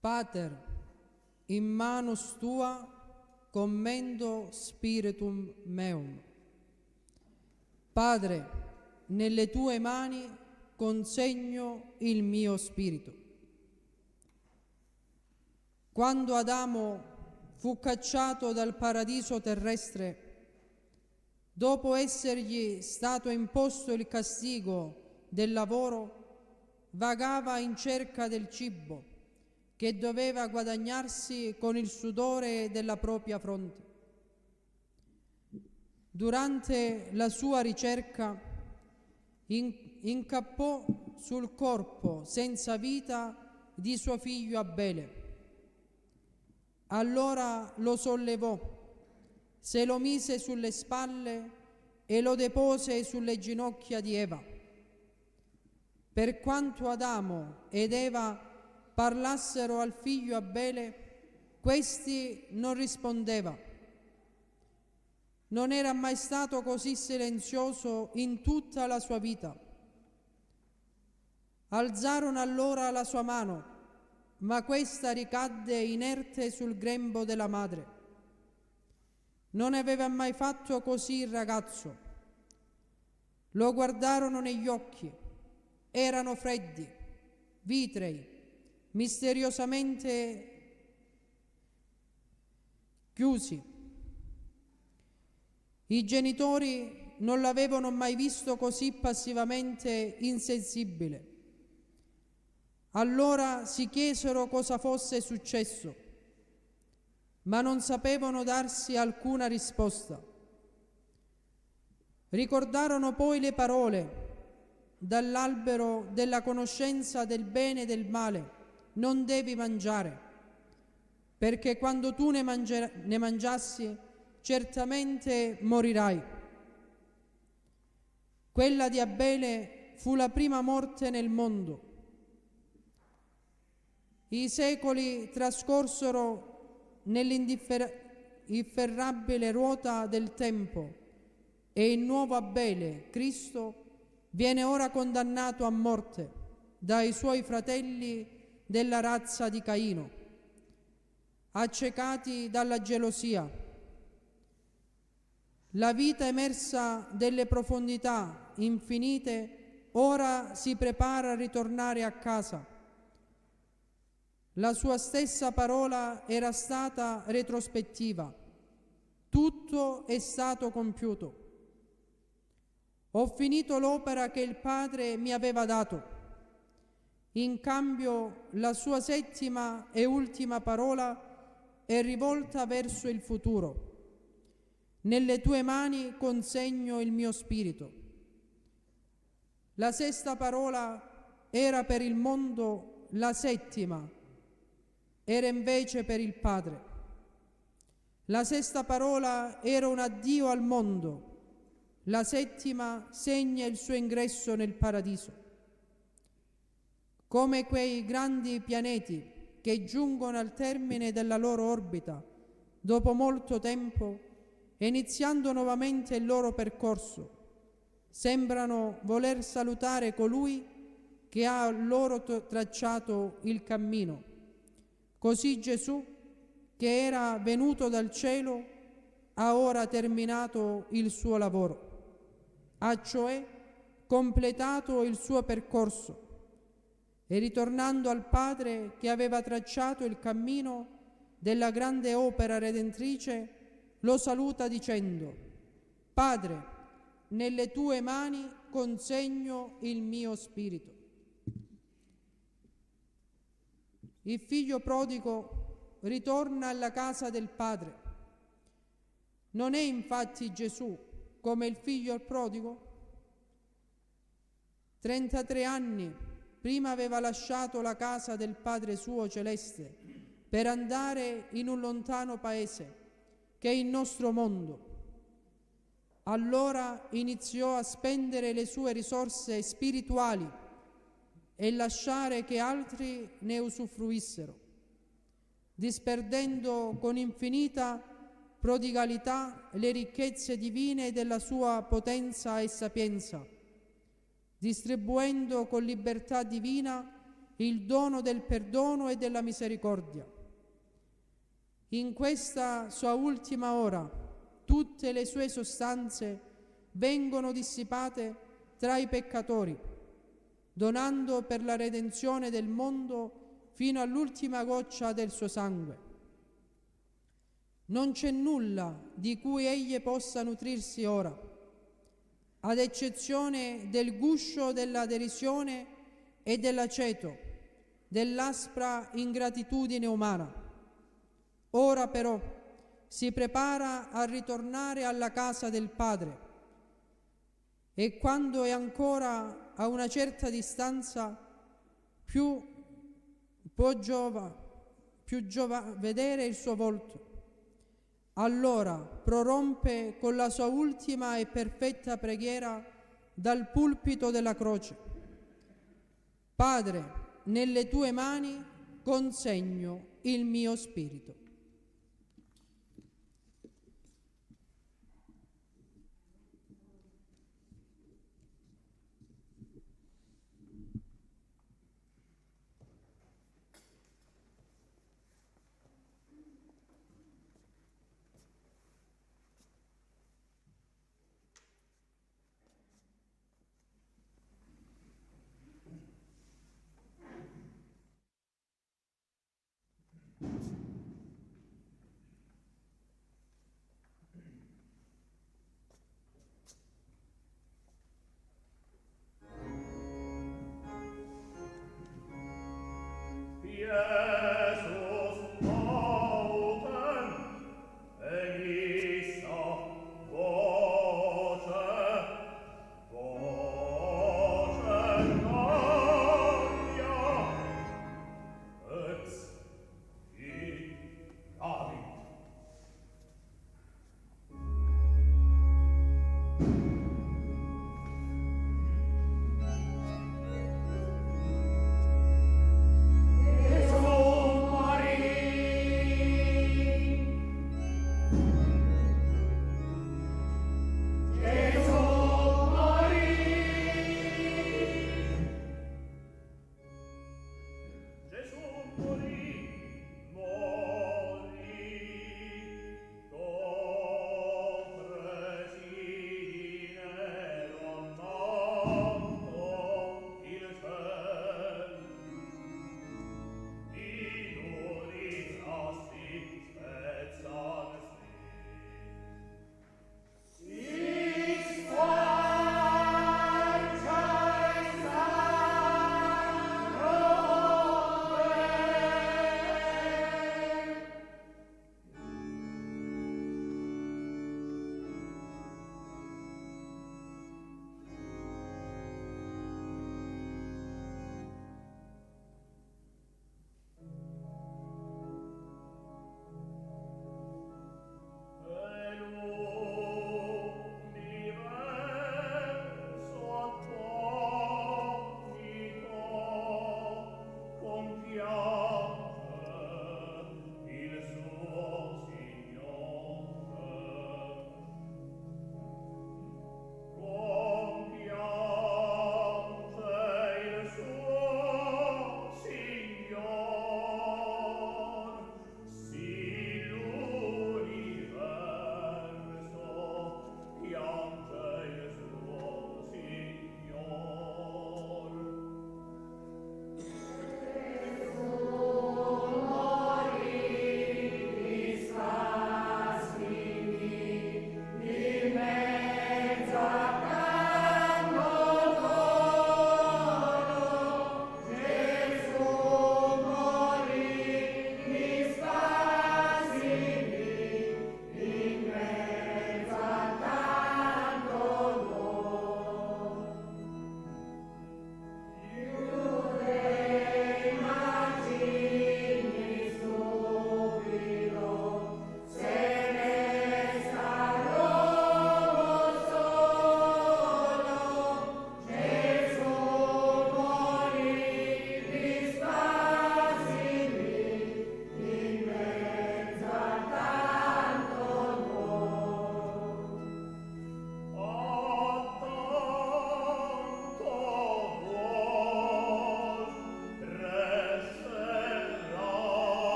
Pater, in manus tua commendo spiritum meum. Padre, nelle tue mani consegno il mio spirito. Quando Adamo fu cacciato dal paradiso terrestre, dopo essergli stato imposto il castigo del lavoro, vagava in cerca del cibo che doveva guadagnarsi con il sudore della propria fronte. Durante la sua ricerca incappò sul corpo senza vita di suo figlio Abele. Allora lo sollevò, se lo mise sulle spalle e lo depose sulle ginocchia di Eva. Per quanto Adamo ed Eva parlassero al figlio Abele, questi non rispondeva. Non era mai stato così silenzioso in tutta la sua vita. Alzarono allora la sua mano, ma questa ricadde inerte sul grembo della madre. Non aveva mai fatto così il ragazzo. Lo guardarono negli occhi. Erano freddi, vitrei, misteriosamente chiusi. I genitori non l'avevano mai visto così passivamente insensibile. Allora si chiesero cosa fosse successo, ma non sapevano darsi alcuna risposta. Ricordarono poi le parole: dall'albero della conoscenza del bene e del male non devi mangiare, perché quando tu ne mangiassi certamente morirai. Quella di Abele fu la prima morte nel mondo. I secoli trascorsero nell'indifferabile ruota del tempo e il nuovo Abele, Cristo, viene ora condannato a morte dai suoi fratelli della razza di Caino, accecati dalla gelosia. La vita emersa delle profondità infinite ora si prepara a ritornare a casa. La sua stessa parola era stata retrospettiva. Tutto è stato compiuto. Ho finito l'opera che il Padre mi aveva dato. In cambio, la sua settima e ultima parola è rivolta verso il futuro. Nelle tue mani consegno il mio spirito. La sesta parola era per il mondo, la settima era invece per il Padre. La sesta parola era un addio al mondo, la settima segna il suo ingresso nel paradiso. Come quei grandi pianeti che giungono al termine della loro orbita dopo molto tempo, iniziando nuovamente il loro percorso, sembrano voler salutare colui che ha loro tracciato il cammino. Così Gesù, che era venuto dal cielo, ha ora terminato il suo lavoro, ha cioè completato il suo percorso e ritornando al Padre che aveva tracciato il cammino della grande opera redentrice, lo saluta dicendo: Padre, nelle tue mani consegno il mio spirito. Il figlio prodigo ritorna alla casa del padre. Non è infatti Gesù come il figlio prodigo? 33 anni prima aveva lasciato la casa del Padre suo celeste per andare in un lontano paese, che è il nostro mondo. Allora iniziò a spendere le sue risorse spirituali e lasciare che altri ne usufruissero, disperdendo con infinita prodigalità le ricchezze divine della sua potenza e sapienza, distribuendo con libertà divina il dono del perdono e della misericordia. In questa sua ultima ora, tutte le sue sostanze vengono dissipate tra i peccatori, donando per la redenzione del mondo fino all'ultima goccia del suo sangue. Non c'è nulla di cui egli possa nutrirsi ora, ad eccezione del guscio della derisione e dell'aceto, dell'aspra ingratitudine umana. Ora però si prepara a ritornare alla casa del Padre e quando è ancora a una certa distanza può vedere il suo volto. Allora prorompe con la sua ultima e perfetta preghiera dal pulpito della croce: Padre, nelle tue mani consegno il mio spirito.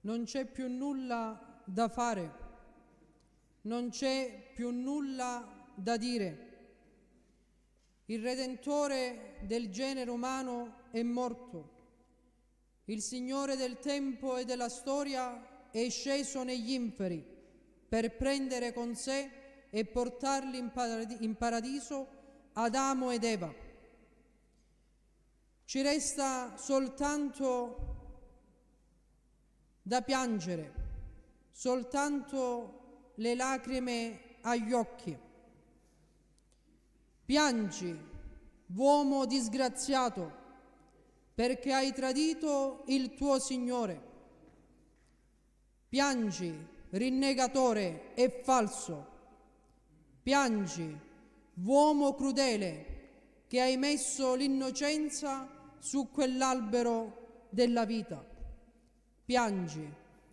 Non c'è più nulla da fare, non c'è più nulla da dire. Il Redentore del genere umano è morto. Il Signore del tempo e della storia è sceso negli inferi per prendere con sé e portarli in paradiso Adamo ed Eva. Ci resta soltanto da piangere, soltanto le lacrime agli occhi. Piangi, uomo disgraziato, perché hai tradito il tuo Signore. Piangi, rinnegatore e falso. Piangi, uomo crudele, che hai messo l'innocenza su quell'albero della vita. Piangi,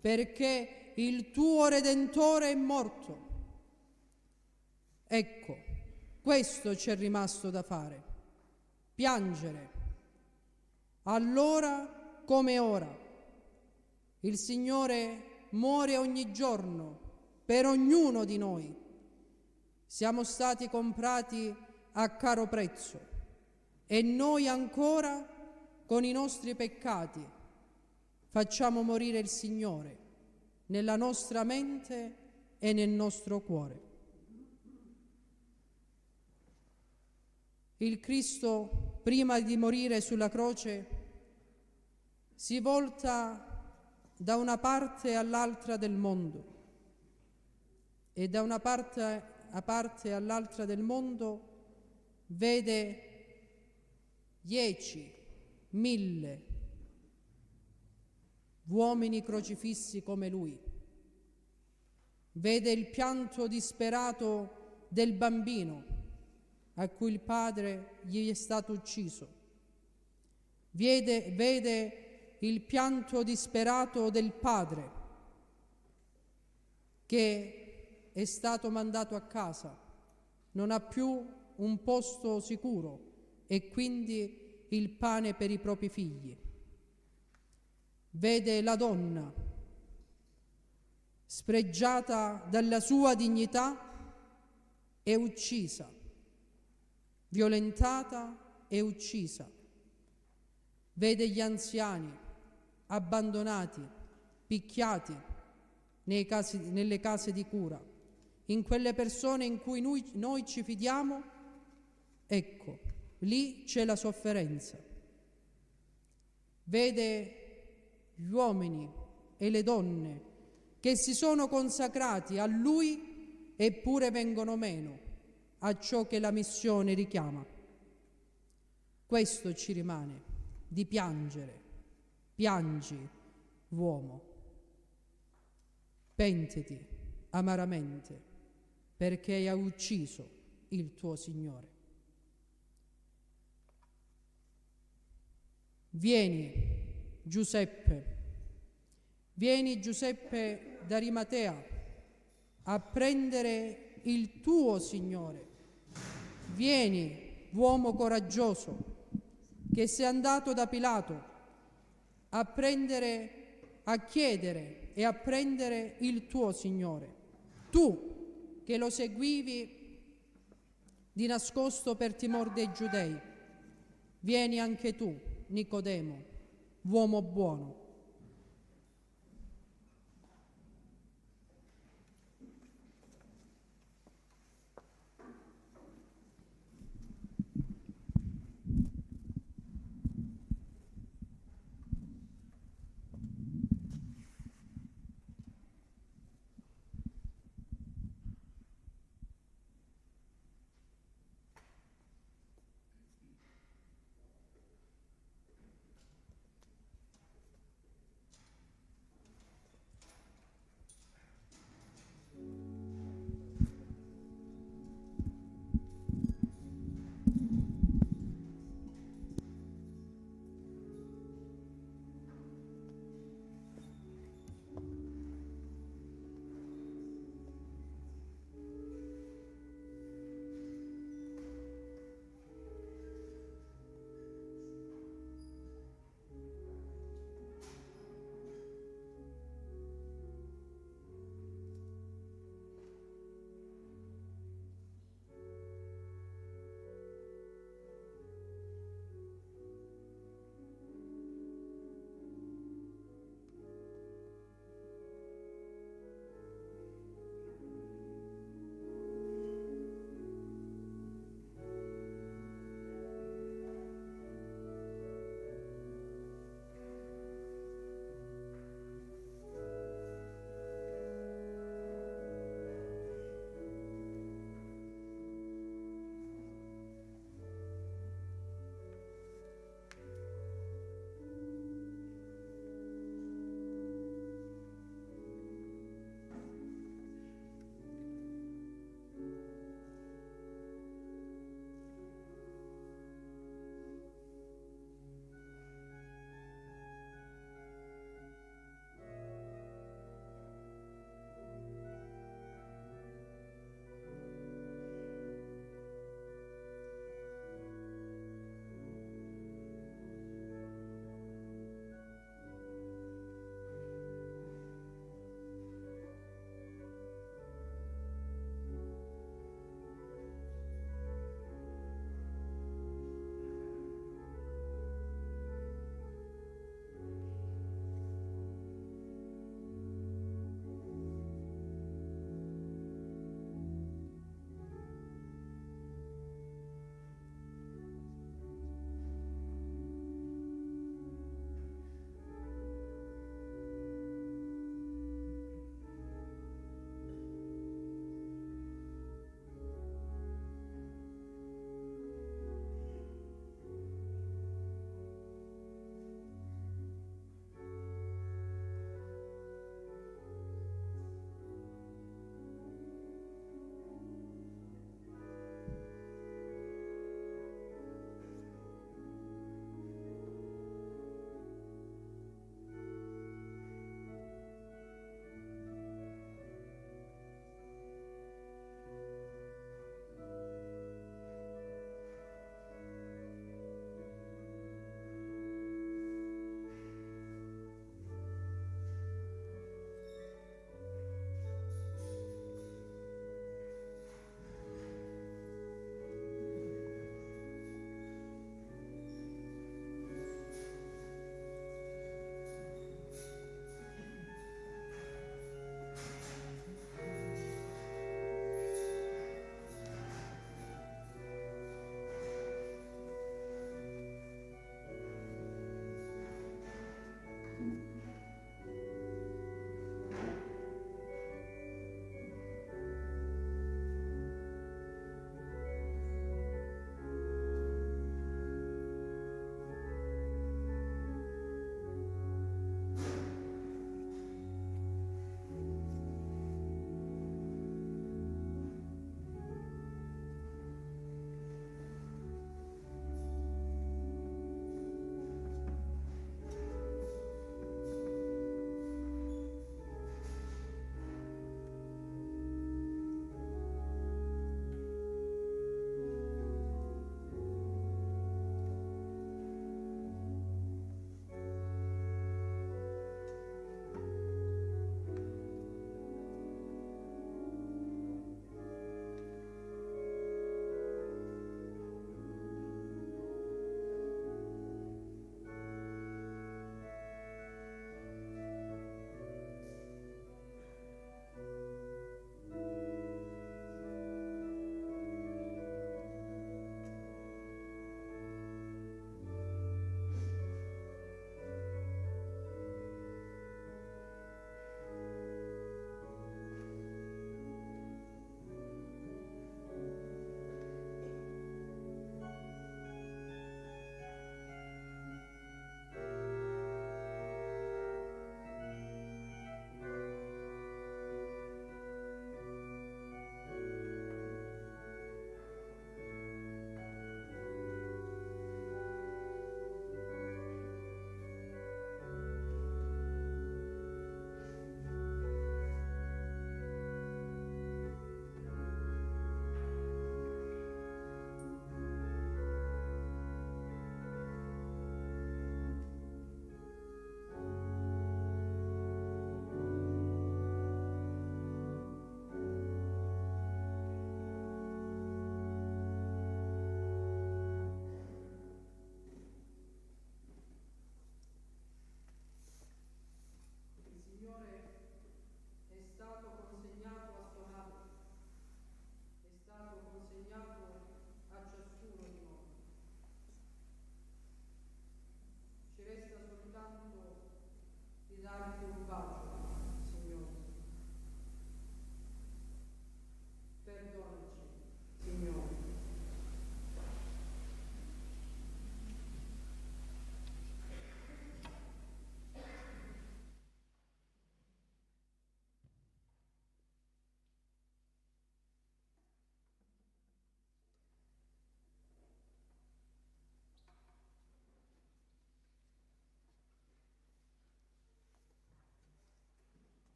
perché il tuo Redentore è morto. Ecco, questo ci è rimasto da fare, piangere. Allora come ora, il Signore muore ogni giorno per ognuno di noi. Siamo stati comprati a caro prezzo e noi ancora, con i nostri peccati, facciamo morire il Signore nella nostra mente e nel nostro cuore. Il Cristo, prima di morire sulla croce, si volta da una parte all'altra del mondo e da una parte all'altra del mondo vede 10, 1000 uomini crocifissi come lui. Vede il pianto disperato del bambino a cui il padre gli è stato ucciso. Vede il pianto disperato del padre che è stato mandato a casa, non ha più un posto sicuro e quindi il pane per i propri figli. Vede la donna spregiata dalla sua dignità e uccisa, violentata e uccisa. Vede gli anziani abbandonati, picchiati nelle case di cura, in quelle persone in cui noi ci fidiamo. Ecco, lì c'è la sofferenza. Vede gli uomini e le donne che si sono consacrati a Lui eppure vengono meno a ciò che la missione richiama. Questo ci rimane, di piangere. Piangi, uomo. Pentiti amaramente, perché hai ucciso il tuo Signore. Vieni, Giuseppe d'Arimatea, a prendere il tuo Signore. Vieni, uomo coraggioso, che sei andato da Pilato a chiedere e a prendere il tuo Signore. Tu, che lo seguivi di nascosto per timore dei Giudei, vieni anche tu, Nicodemo, uomo buono.